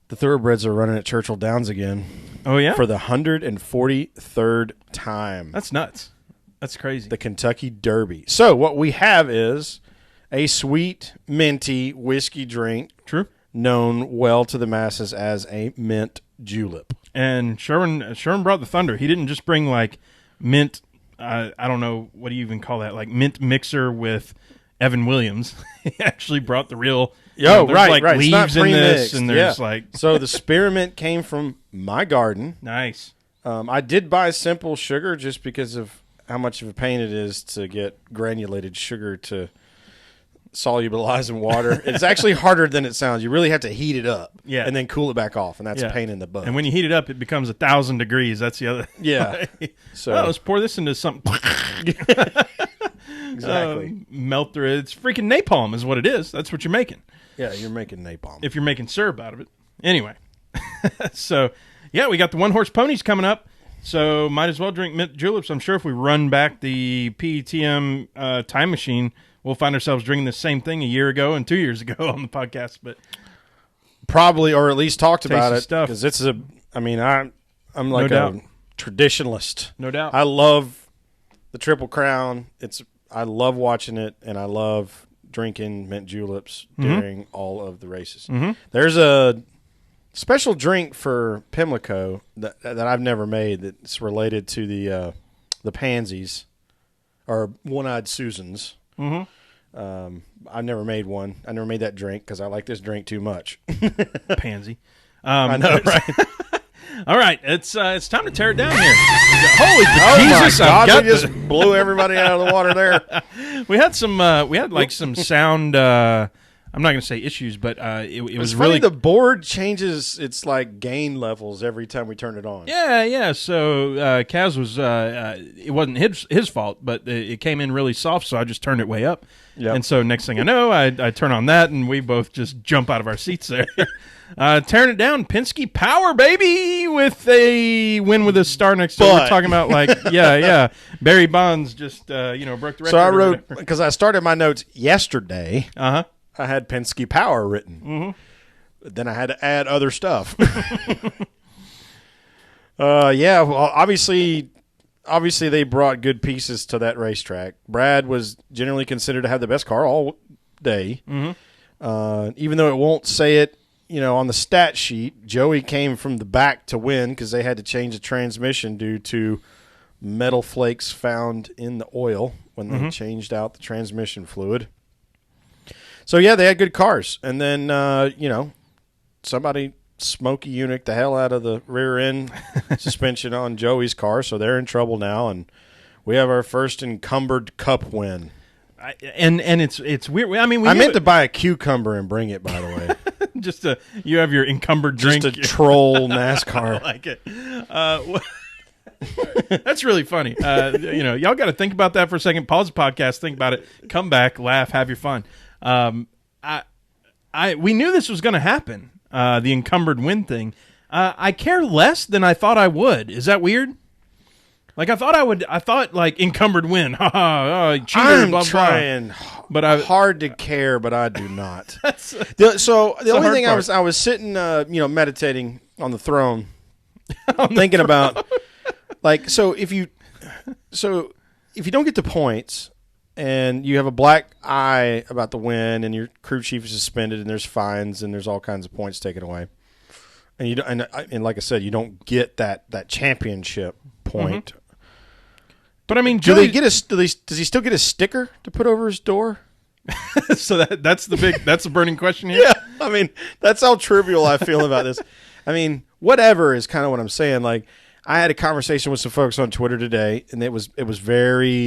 S1: The thoroughbreds are running at Churchill Downs again.
S3: Oh, yeah?
S1: For the 143rd time.
S3: That's nuts. That's crazy.
S1: The Kentucky Derby. So what we have is a sweet, minty whiskey drink.
S3: True.
S1: Known well to the masses as a mint julep.
S3: And Sherwin brought the thunder. He didn't just bring like mint, I don't know, what do you even call that? Like mint mixer with Evan Williams. He actually brought the real...
S1: right.
S3: Leaves in this, and there's
S1: So the spearmint came from my garden.
S3: Nice.
S1: I did buy simple sugar just because of how much of a pain it is to get granulated sugar to solubilize in water. It's actually harder than it sounds. You really have to heat it up, and then cool it back off, and that's a pain in the butt.
S3: And when you heat it up, it becomes 1,000 degrees. That's the other.
S1: Yeah. So
S3: let's pour this into something.
S1: Exactly.
S3: Melt through it. It's freaking napalm, is what it is. That's what you're making.
S1: Yeah, you're making napalm.
S3: If you're making syrup out of it. Anyway. So, yeah, we got the 1-horse ponies coming up. So, might as well drink mint juleps. I'm sure if we run back the PETM time machine, we'll find ourselves drinking the same thing a year ago and 2 years ago on the podcast. But
S1: probably, or at least talked about it.
S3: Stuff.
S1: Because I'm like a traditionalist.
S3: No doubt.
S1: I love the Triple Crown. I love watching it, and I love drinking mint juleps during all of the races.
S3: Mm-hmm.
S1: There's a special drink for Pimlico that I've never made that's related to the pansies or one-eyed Susans.
S3: Mm-hmm.
S1: I've never made one. I never made that drink because I like this drink too much.
S3: Pansy.
S1: I know, right?
S3: All right, it's time to tear it down here. Holy Jesus!
S1: My God, we just blew everybody out of the water there.
S3: We had some sound. I'm not going to say issues, but it was
S1: funny,
S3: really
S1: the board changes its like gain levels every time we turn it on.
S3: Yeah. So Kaz was it wasn't his fault, but it came in really soft, so I just turned it way up.
S1: Yep.
S3: And so next thing I know, I turn on that, and we both just jump out of our seats there. Tearing it down, Penske Power, baby, with a win with a star next to it. We're talking about Barry Bonds just broke the record.
S1: So I wrote, because I started my notes yesterday.
S3: Uh-huh.
S1: I had Penske Power written.
S3: Mm-hmm.
S1: But then I had to add other stuff. Yeah, well, obviously they brought good pieces to that racetrack. Brad was generally considered to have the best car all day.
S3: Mm-hmm.
S1: Even though it won't say it, on the stat sheet, Joey came from the back to win because they had to change the transmission due to metal flakes found in the oil when they changed out the transmission fluid. So, yeah, they had good cars. And then, somebody smoky unit the hell out of the rear end suspension on Joey's car, so they're in trouble now. And we have our first encumbered cup win.
S3: And it's weird. I mean,
S1: I meant to buy a cucumber and bring it, by the way.
S3: Just you have your encumbered drink.
S1: Just to troll NASCAR.
S3: I like it. That's really funny. Y'all got to think about that for a second. Pause the podcast, think about it, come back, laugh, have your fun. We knew this was going to happen. The encumbered win thing. I care less than I thought I would. Is that weird? Like I thought like encumbered win. Ha ha. Cheater.
S1: I'm
S3: blah,
S1: trying,
S3: blah. But
S1: hard to care, but I do not. The only thing I was sitting, meditating on the throne, thinking about, like, so if you don't get the points and you have a black eye about the win and your crew chief is suspended and there's fines and there's all kinds of points taken away, and you don't, and like I said, you don't get that championship point.
S3: Mm-hmm. But I mean,
S1: does he still get a sticker to put over his door?
S3: So that's the burning question here.
S1: Yeah, I mean, that's how trivial I feel about this. I mean, whatever is kind of what I'm saying. Like, I had a conversation with some folks on Twitter today, and it was very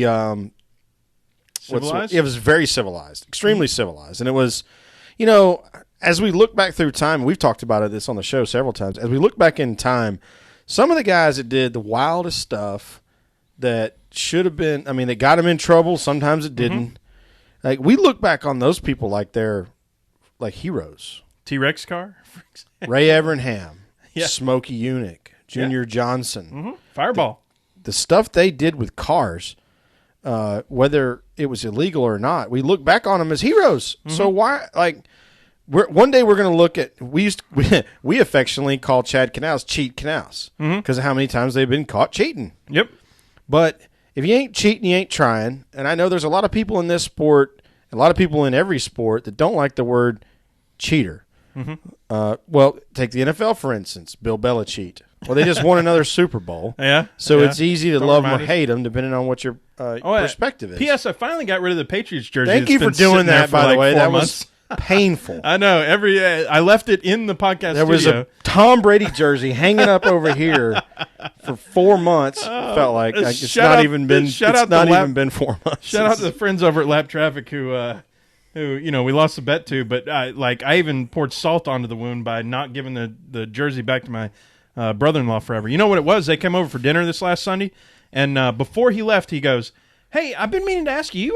S3: civilized.
S1: It was very civilized, extremely civilized, and it was, as we look back through time, we've talked about this on the show several times. As we look back in time, some of the guys that did the wildest stuff that should have been, I mean, they got them in trouble. Sometimes it didn't. Mm-hmm. Like, we look back on those people like they're like heroes.
S3: T-Rex car?
S1: Ray Evernham,
S3: yeah.
S1: Smokey Unick, Junior Johnson.
S3: Fireball.
S1: The stuff they did with cars, whether it was illegal or not, we look back on them as heroes. Mm-hmm. So why, like, one day we're going to look at, we affectionately call Chad Canals Cheat Canals because of how many times they've been caught cheating.
S3: Yep.
S1: But if you ain't cheating, you ain't trying. And I know there's a lot of people in this sport, a lot of people in every sport that don't like the word cheater. Mm-hmm. Well, take the NFL, for instance, Bill Belichick. Well, they just won another Super Bowl.
S3: Yeah.
S1: So it's easy to love them or hate them, depending on what your perspective is.
S3: P.S. I finally got rid of the Patriots jersey.
S1: Thank you for doing that, by the way. That
S3: was
S1: painful.
S3: I know. I left it in the podcast
S1: There was a Tom Brady jersey hanging up over here for 4 months. Felt like it's not even been 4 months.
S3: Shout out to the friends over at Lap Traffic who we lost the bet to, but I even poured salt onto the wound by not giving the jersey back to my brother-in-law forever. You know what it was? They came over for dinner this last Sunday, and before he left, he goes, "Hey, I've been meaning to ask you,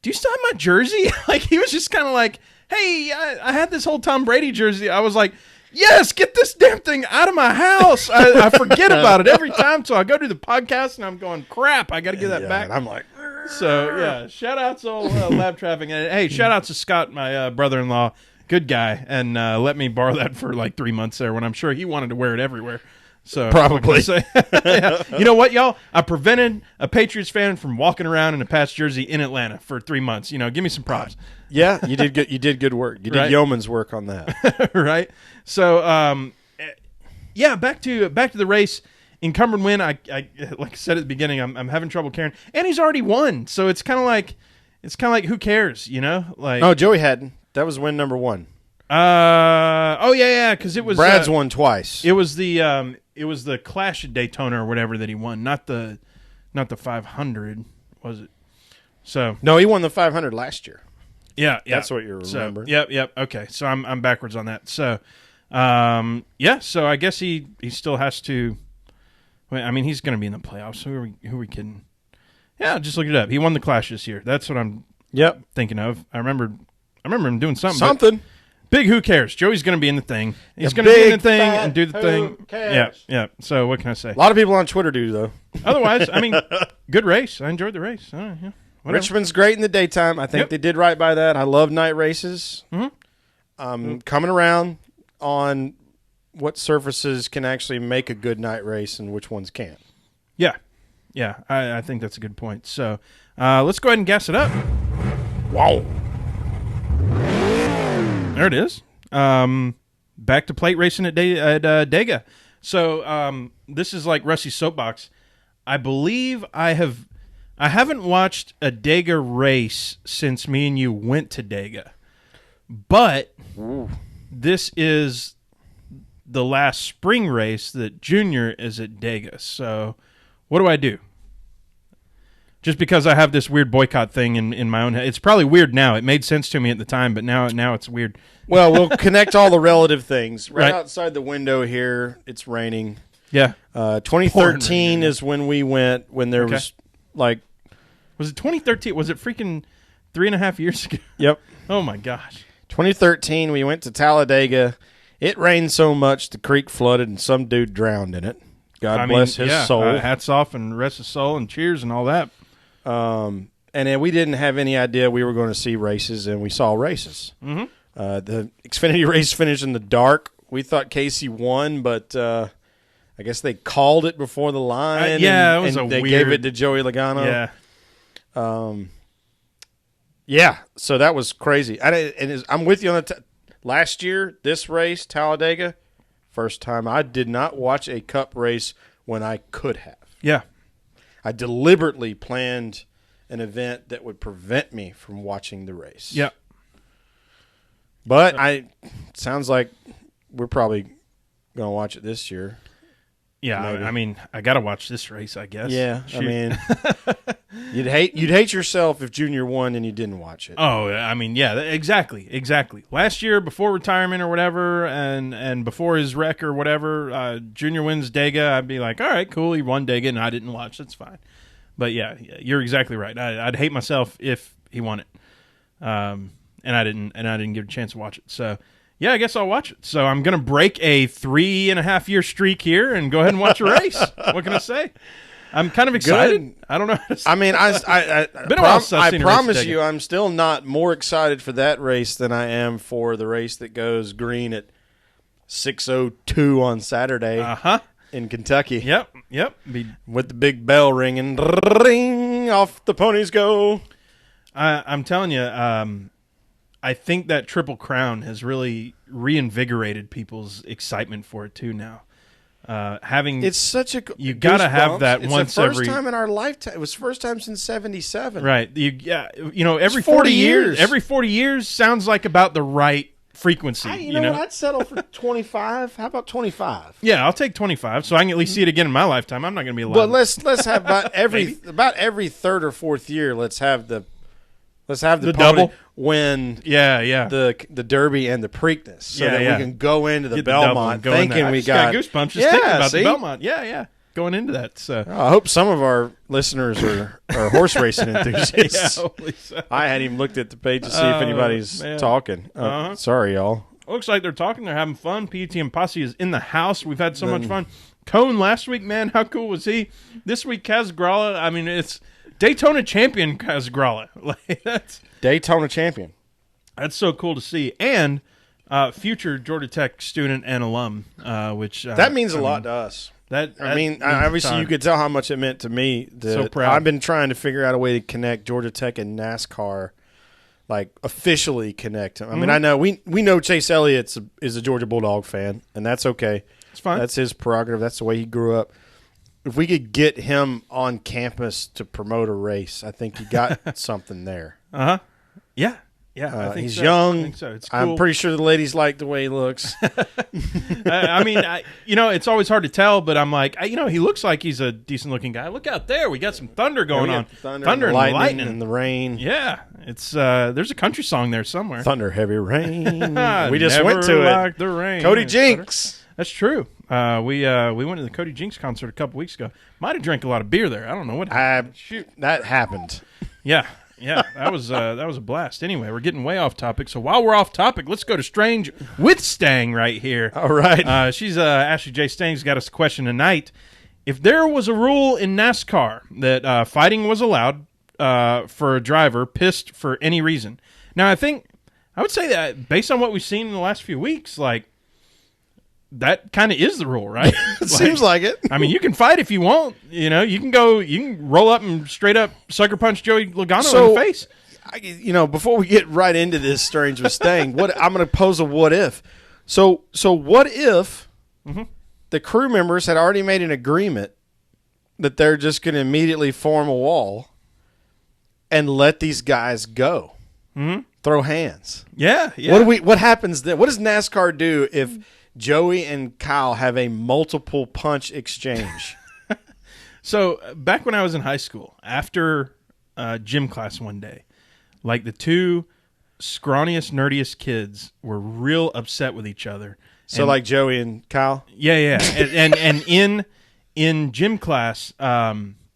S3: do you still have my jersey?" Like, he was just kind of like, "Hey, I had this whole Tom Brady jersey." I was like, "Yes, get this damn thing out of my house." I forget about it every time, so I go to the podcast and I'm going, crap, I got to get that back.
S1: And I'm like,
S3: so yeah, shout outs to old Lab Traffic, and hey, shout out to Scott, my brother-in-law, good guy, and let me borrow that for like 3 months there when I'm sure he wanted to wear it everywhere. So
S1: probably.
S3: Yeah. You know what, y'all? I prevented a Patriots fan from walking around in a Pats jersey in Atlanta for 3 months. Give me some props.
S1: Yeah, you did good. You did good work. You did yeoman's work on that.
S3: Right. So, back to the race. Encumbered win. I like I said at the beginning, I'm having trouble caring, and he's already won. So it's kind of like who cares, Like,
S1: oh, Joey hadn't. That was win number 1.
S3: Because it was
S1: Brad's won twice.
S3: It was the Clash at Daytona or whatever that he won, not the 500, was it? So
S1: no, he won the 500 last year.
S3: Yeah.
S1: That's what you remember.
S3: Yep. Okay, so I'm backwards on that. So, So I guess he still has to. I mean, he's going to be in the playoffs. Who are we kidding? Yeah, just look it up. He won the Clash this year. That's what I'm. Thinking of. I remember him doing something. Big who cares? Joey's going to be in the thing. He's going to be in the thing and do the thing.
S1: Cares?
S3: Yeah. So what can I say?
S1: A lot of people on Twitter do, though.
S3: Otherwise, I mean, good race. I enjoyed the race. Yeah. whatever.
S1: Richmond's great in the daytime. I think they did right by that. I love night races. Coming around on what surfaces can actually make a good night race and which ones can't.
S3: Yeah. Yeah, I think that's a good point. So let's go ahead and gas it up.
S1: Wow.
S3: There it is. Back to plate racing at Dega. So this is like Rusty's soapbox. I believe I haven't watched a Dega race since me and you went to Dega. But this is the last spring race that Junior is at Dega. So what do I do? Just because I have this weird boycott thing in my own head. It's probably weird now. It made sense to me at the time, but now it's weird.
S1: Well, we'll connect all the relative things. Right
S3: Right.
S1: outside the window here, it's raining.
S3: Yeah.
S1: 2013 is when we went, when there was like...
S3: Was it 2013? Was it freaking 3.5 years ago?
S1: Yep.
S3: Oh, my gosh.
S1: 2013, we went to Talladega. It rained so much the creek flooded and some dude drowned in it. God bless his soul.
S3: Hats off and rest his soul and cheers and all that.
S1: And then we didn't have any idea we were going to see races, and we saw races.
S3: Mm-hmm.
S1: The Xfinity race finished in the dark. We thought Casey won, but I guess they called it before the line.
S3: It was
S1: they gave it to Joey Logano.
S3: Yeah.
S1: Yeah, so that was crazy. I'm with you on that. Last year, this race, Talladega, first time I did not watch a Cup race when I could have.
S3: Yeah.
S1: I deliberately planned an event that would prevent me from watching the race.
S3: Yeah.
S1: But sounds like we're probably going to watch it this year.
S3: Yeah,
S1: Maybe.
S3: I mean, I got to watch this race, I guess.
S1: Yeah,
S3: Shoot.
S1: I mean, you'd hate yourself if Junior won and you didn't watch it.
S3: Oh, I mean, yeah, exactly. Last year, before retirement or whatever, and before his wreck or whatever, Junior wins Dega. I'd be like, all right, cool, he won Dega, and I didn't watch. That's fine. But yeah, you're exactly right. I'd hate myself if he won it, and I didn't get a chance to watch it. So. Yeah, I guess I'll watch it. So I'm going to break a 3.5 year streak here and go ahead and watch a race. What can I say? I'm kind of excited.
S1: Good.
S3: I don't know how to say.
S1: I mean, I
S3: Been a while since I've seen a race
S1: promise
S3: at
S1: you, I'm still not more excited for that race than I am for the race that goes green at 6:02 on Saturday in Kentucky.
S3: Yep.
S1: With the big bell ringing, ring, off the ponies go.
S3: I'm telling you, I think that Triple Crown has really reinvigorated people's excitement for it too now.
S1: It's such a
S3: you gotta have that
S1: it's
S3: once
S1: the first
S3: every
S1: time in our lifetime. It was first time since '77.
S3: right. Every
S1: 40 years.
S3: Every 40 years sounds like about the right frequency.
S1: You know what? I'd settle for 25. How about 25?
S3: Yeah, I'll take 25, so I can at least see it again in my lifetime. I'm not going to be allowed.
S1: But let's have about every third or fourth year. Let's have the pony
S3: double
S1: win.
S3: Yeah.
S1: The Derby and the Preakness, so that we can go into the
S3: Get
S1: Belmont
S3: the double and go in
S1: thinking
S3: there.
S1: we
S3: I just got goosebumps just thinking about the Belmont. Yeah. Going into that, so
S1: I hope some of our listeners are horse racing enthusiasts. I hadn't even looked at the page to see if anybody's talking. Sorry, y'all.
S3: Looks like they're talking. They're having fun. PTM Posse is in the house. We've had so much fun. Cone last week, man, how cool was he? This week, Kaz Grala. I mean, it's Daytona champion Kaz Grala. That's
S1: Daytona champion.
S3: That's so cool to see. And future Georgia Tech student and alum, which
S1: that means a lot to us. Obviously, you could tell how much it meant to me.
S3: So proud.
S1: I've been trying to figure out a way to connect Georgia Tech and NASCAR, like officially connect them. I mean, I know we know Chase Elliott is a Georgia Bulldog fan, and that's okay.
S3: It's fine.
S1: That's his prerogative. That's the way he grew up. If we could get him on campus to promote a race, I think you got something there.
S3: Yeah. I think
S1: he's
S3: so.
S1: young.
S3: I think so. It's cool.
S1: I'm pretty sure the ladies like the way he looks.
S3: I mean, it's always hard to tell, but I'm like, he looks like he's a decent looking guy. Look out there. We got some thunder going on.
S1: Thunder and lightning and the rain.
S3: Yeah. It's there's a country song there somewhere.
S1: Thunder, heavy rain. We just went to
S3: like the rain.
S1: Cody Jinks.
S3: That's true. We went to the Cody Jinks concert a couple weeks ago. Might have drank a lot of beer there. I don't know what happened.
S1: That happened.
S3: Yeah, that was a blast. Anyway, we're getting way off topic. So while we're off topic, let's go to Strange with Stang right here.
S1: All right.
S3: Ashley J. Stang's got us a question tonight. If there was a rule in NASCAR that fighting was allowed, for a driver pissed for any reason. Now, I would say that based on what we've seen in the last few weeks, like, that kind of is the rule, right?
S1: Seems like it.
S3: I mean, you can fight if you want. You can roll up and straight up sucker punch Joey Logano in the face.
S1: Before we get right into this strange thing, I'm going to pose a what if. So what if the crew members had already made an agreement that they're just going to immediately form a wall and let these guys go, throw hands?
S3: Yeah.
S1: What happens then? What does NASCAR do if Joey and Kyle have a multiple punch exchange?
S3: So back when I was in high school, after gym class one day, like the two scrawniest, nerdiest kids were real upset with each other.
S1: So like Joey and Kyle?
S3: Yeah. and in gym class,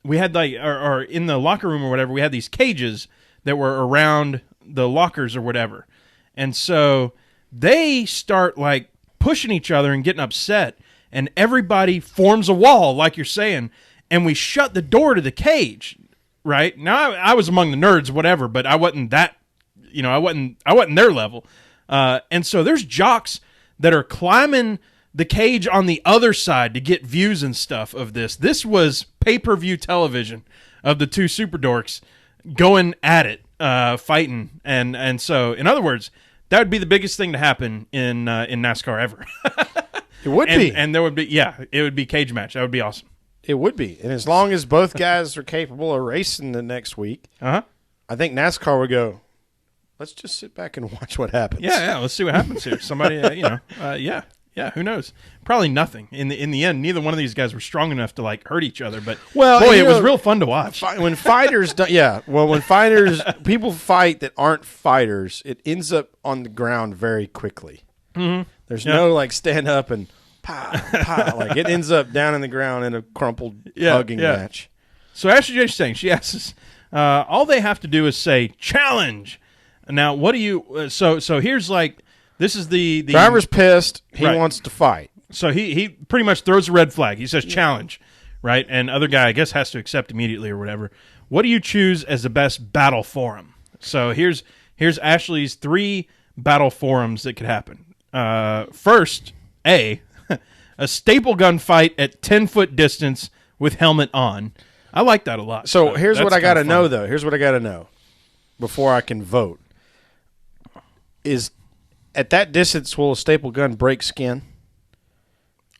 S3: we had or in the locker room or whatever, we had these cages that were around the lockers or whatever. And so they start like pushing each other and getting upset, and everybody forms a wall, like you're saying, and we shut the door to the cage. Right now, I was among the nerds, whatever, but I wasn't that. I wasn't their level, and so there's jocks that are climbing the cage on the other side to get views and stuff of this. This was pay-per-view television of the two super dorks going at it, fighting, and so in other words, that would be the biggest thing to happen in NASCAR ever.
S1: It would be.
S3: And there would be, it would be cage match. That would be awesome.
S1: It would be. And as long as both guys are capable of racing the next week, I think NASCAR would go, let's just sit back and watch what happens.
S3: Yeah, let's see what happens here. Somebody, who knows? Probably nothing. In the end, neither one of these guys were strong enough to like hurt each other, but boy, it was real fun to watch.
S1: When fighters people fight that aren't fighters, it ends up on the ground very quickly. Mm-hmm. There's no like stand up and pow, pow. Like it ends up down in the ground in a crumpled hugging match.
S3: So Ashley J's saying, she asks us, all they have to do is say challenge. Now, what do you? So here's like, this is the
S1: driver's pissed. He wants to fight.
S3: So he pretty much throws a red flag. He says challenge, right? And other guy, I guess, has to accept immediately or whatever. What do you choose as the best battle forum? So here's Ashley's 3 battle forums that could happen. First, a staple gun fight at 10-foot distance with helmet on. I like that a lot.
S1: So here's what I got to know, though. Here's what I got to know before I can vote. Is at that distance, will a staple gun break skin?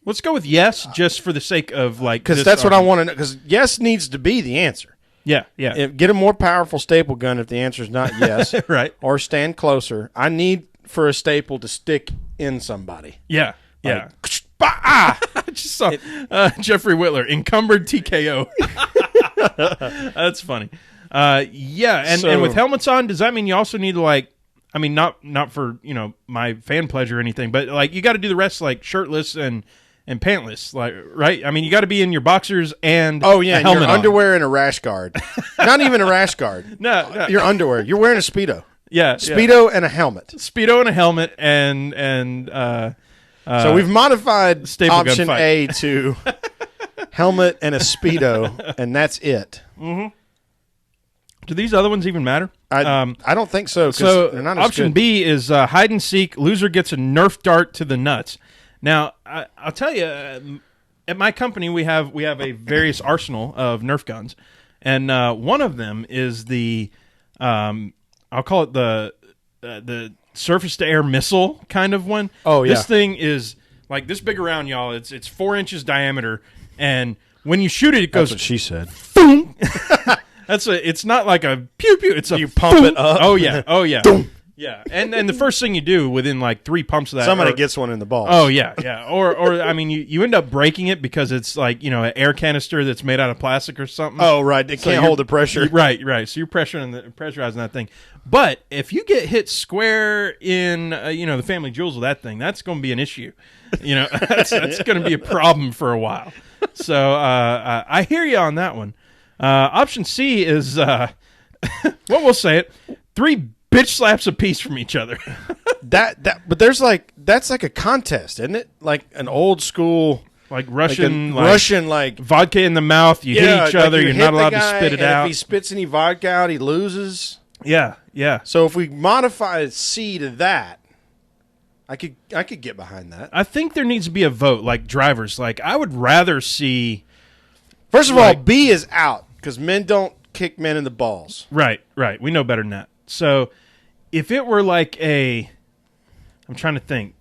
S3: Let's go with yes, just for the sake of like,
S1: because that's what I want to know. Because yes needs to be the answer.
S3: Yeah.
S1: Get a more powerful staple gun if the answer is not yes,
S3: right? Or
S1: stand closer. I need for a staple to stick in somebody.
S3: Yeah. I just saw Jeffrey Whitler encumbered TKO. That's funny. And with helmets on, does that mean you also need to like? I mean, not for my fan pleasure or anything, but like you got to do the rest like shirtless and pantless, like right. I mean, you got to be in your boxers and
S1: a helmet your underwear and a rash guard. Not even a rash guard.
S3: No,
S1: your underwear. You're wearing a Speedo.
S3: Yeah,
S1: Speedo and a helmet.
S3: Speedo and a helmet and
S1: so we've modified
S3: staple
S1: option A to helmet and a Speedo, and that's it.
S3: Mm-hmm. Do these other ones even matter?
S1: I don't think so.
S3: So
S1: they're not
S3: option B is hide and seek. Loser gets a Nerf dart to the nuts. Now I'll tell you, at my company we have a various arsenal of Nerf guns, and one of them is the I'll call it the surface to air missile kind of one.
S1: Oh yeah,
S3: this thing is like this big around, y'all. It's 4 inches diameter, and when you shoot it, goes.
S1: That's what she said.
S3: Boom. It's not like a pew pew. It's
S1: you pump
S3: boom.
S1: It up.
S3: Oh yeah. Yeah, and the first thing you do within like 3 pumps of that,
S1: somebody gets one in the balls.
S3: Oh yeah. Or I mean, you end up breaking it because it's like an air canister that's made out of plastic or something.
S1: Oh right, it can't hold the pressure.
S3: Right. So you're pressurizing that thing. But if you get hit square in the family jewels with that thing, that's going to be an issue. That's going to be a problem for a while. So I hear you on that one. Option C is we'll say it 3 bitch slaps apiece from each other.
S1: But that's like a contest, isn't it? Like an old school,
S3: Like Russian,
S1: like
S3: vodka in the mouth. You hit each other. You're not allowed to spit it out.
S1: If he spits any vodka out, he loses.
S3: Yeah.
S1: So if we modify C to that, I could get behind that.
S3: I think there needs to be a vote, like drivers. Like I would rather see.
S1: First of all, B is out because men don't kick men in the balls.
S3: Right. We know better than that. So if it were like I'm trying to think,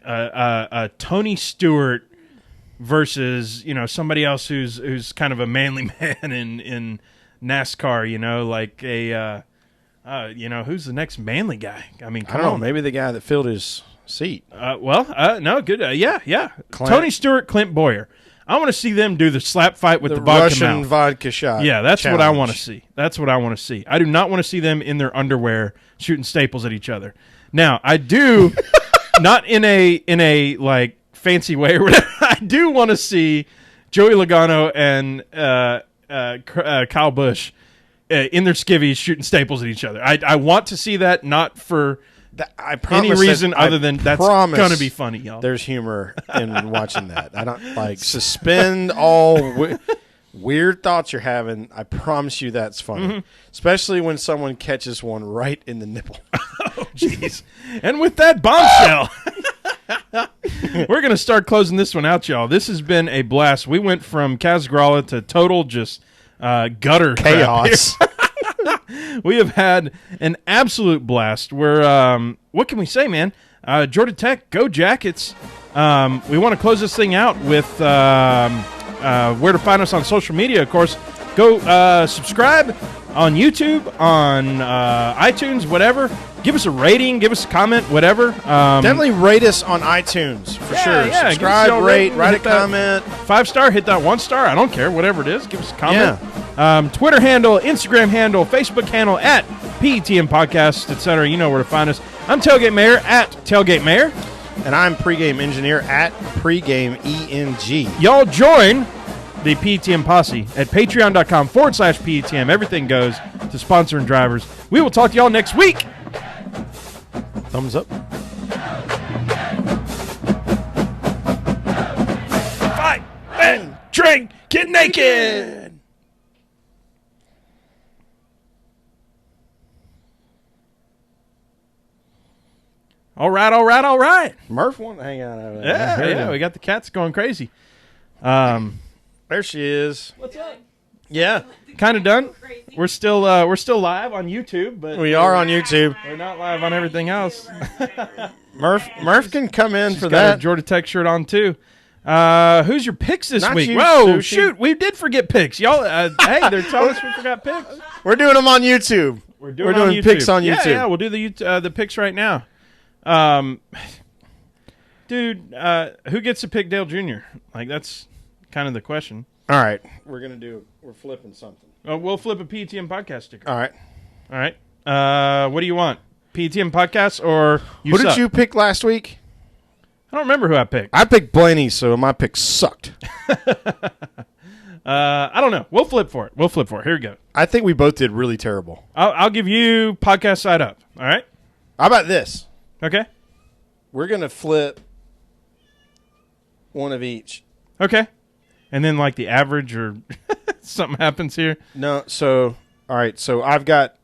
S3: Tony Stewart versus somebody else who's kind of a manly man in NASCAR. Like who's the next manly guy? I mean, come
S1: I don't
S3: on.
S1: know. Maybe the guy that filled his seat.
S3: No, good. Yeah.
S1: Clint.
S3: Tony Stewart, Clint Boyer. I want to see them do the slap fight with the vodka
S1: Russian
S3: mouth.
S1: vodka shot.
S3: Yeah, that's
S1: challenge.
S3: what I want to see. That's what I want to see. I do not want to see them in their underwear shooting staples at each other. Now, I do not in a like fancy way or whatever. I do want to see Joey Logano and Kyle Busch in their skivvies shooting staples at each other. I want to see that, not for
S1: I promise
S3: any reason other than that's going to be funny, y'all.
S1: There's humor in watching that. I don't like suspend all weird thoughts you're having. I promise you that's funny, especially when someone catches one right in the nipple.
S3: Oh, jeez. And with that bombshell, we're going to start closing this one out, y'all. This has been a blast. We went from Kaz Grala to total just gutter
S1: chaos.
S3: We have had an absolute blast. We're what can we say, man? Georgia Tech, go Jackets. We want to close this thing out with where to find us on social media. Of course, go subscribe on YouTube, on iTunes, whatever. Give us a rating, give us a comment, whatever.
S1: Definitely rate us on iTunes for sure.
S3: Yeah,
S1: subscribe, rate, write a comment.
S3: 5-star, hit that 1-star. I don't care, whatever it is. Give us a comment.
S1: Yeah.
S3: Twitter handle, Instagram handle, Facebook handle at PETM Podcast, etc. You know where to find us. I'm Tailgate Mayor at Tailgate Mayor.
S1: And I'm Pregame Engineer at Pregame ENG.
S3: Y'all join the PETM Posse at patreon.com/PETM. Everything goes to sponsoring drivers. We will talk to y'all next week.
S1: Thumbs up.
S3: Fight and drink, get naked. All right.
S1: Murph wanted to hang out over there.
S3: Yeah, we got the cats going crazy.
S1: There she is.
S4: What's up?
S1: Yeah,
S3: Kind of done. We're still live on YouTube, but
S1: we are on YouTube.
S3: we're not live on everything else.
S1: Murph can come in for
S3: Got a
S1: that.
S3: Georgia Tech shirt on too. Who's your picks this
S1: Not
S3: week?
S1: you,
S3: Whoa,
S1: Sushi.
S3: shoot, we did forget picks, y'all. Hey, they're telling us we forgot picks.
S1: We're doing them on YouTube.
S3: We're
S1: We're
S3: on
S1: doing
S3: YouTube.
S1: picks on YouTube.
S3: Yeah, we'll do the picks right now. Dude, who gets to pick Dale Jr.? Like, that's kind of the question.
S1: All right, we're flipping something.
S3: We'll flip a PTM podcast sticker.
S1: All right.
S3: All right. What do you want? PTM podcast or you
S1: Who
S3: suck?
S1: did you pick last week?
S3: I don't remember who I picked.
S1: I picked Blaney, so my pick sucked.
S3: I don't know. We'll flip for it. Here we go.
S1: I think we both did really terrible.
S3: I'll give you podcast side up. All right.
S1: How about this?
S3: Okay.
S1: We're going to flip one of each.
S3: Okay. And then like the average or something happens here.
S1: No, so, all right, so I've got...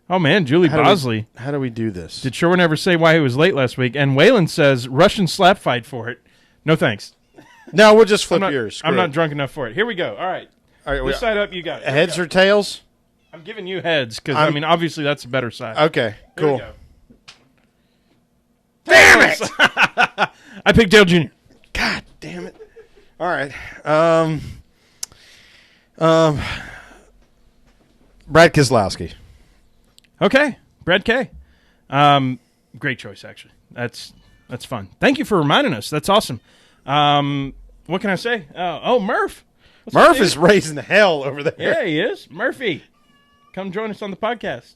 S3: Oh, man, Julie Bosley.
S1: How do we do this?
S3: Did Sherwin ever say why he was late last week? And Waylon says Russian slap fight for it. No thanks.
S1: No, we'll just flip yours.
S3: I'm
S1: Screw
S3: not
S1: it.
S3: drunk enough for it. Here we go. All right.
S1: All right,
S3: This side up, you got it. Here we
S1: heads
S3: go.
S1: or tails?
S3: I'm giving you heads because, I mean, obviously that's a better side.
S1: Okay,
S3: Here we
S1: cool.
S3: go.
S1: Damn it!
S3: I picked Dale Jr.
S1: God damn it. All right. Brad Keselowski.
S3: Okay. Brad K. Great choice, actually. That's fun. Thank you for reminding us. That's awesome. What can I say? Murph. What's up,
S1: Murph
S3: dude?
S1: is raising hell over there.
S3: Yeah, he is. Murphy, come join us on the podcast.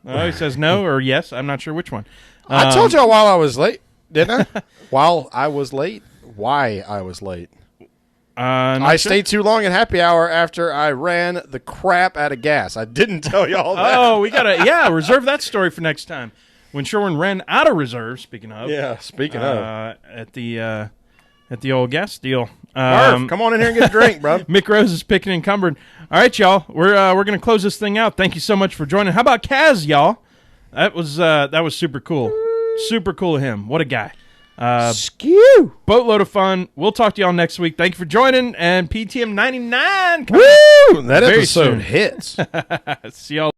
S3: He says no or yes. I'm not sure which one.
S1: I told y'all while I was late, didn't I? While I was late? Why I was late. I stayed too long at happy hour after I ran the crap out of gas. I didn't tell y'all that.
S3: Oh, we got to, reserve that story for next time. When Sherwin ran out of reserve, speaking of.
S1: Yeah, speaking of.
S3: At the at the old gas deal.
S1: Murph, come on in here and get a drink, bro.
S3: Mick Rose is picking encumbered. All right, y'all. We're going to close this thing out. Thank you so much for joining. How about Kaz, y'all? That was super cool. Super cool of him. What a guy.
S1: Skew.
S3: Boatload of fun. We'll talk to y'all next week. Thank you for joining. And PTM 99.
S1: Woo! That
S3: Very
S1: episode
S3: soon.
S1: hits.
S3: See y'all.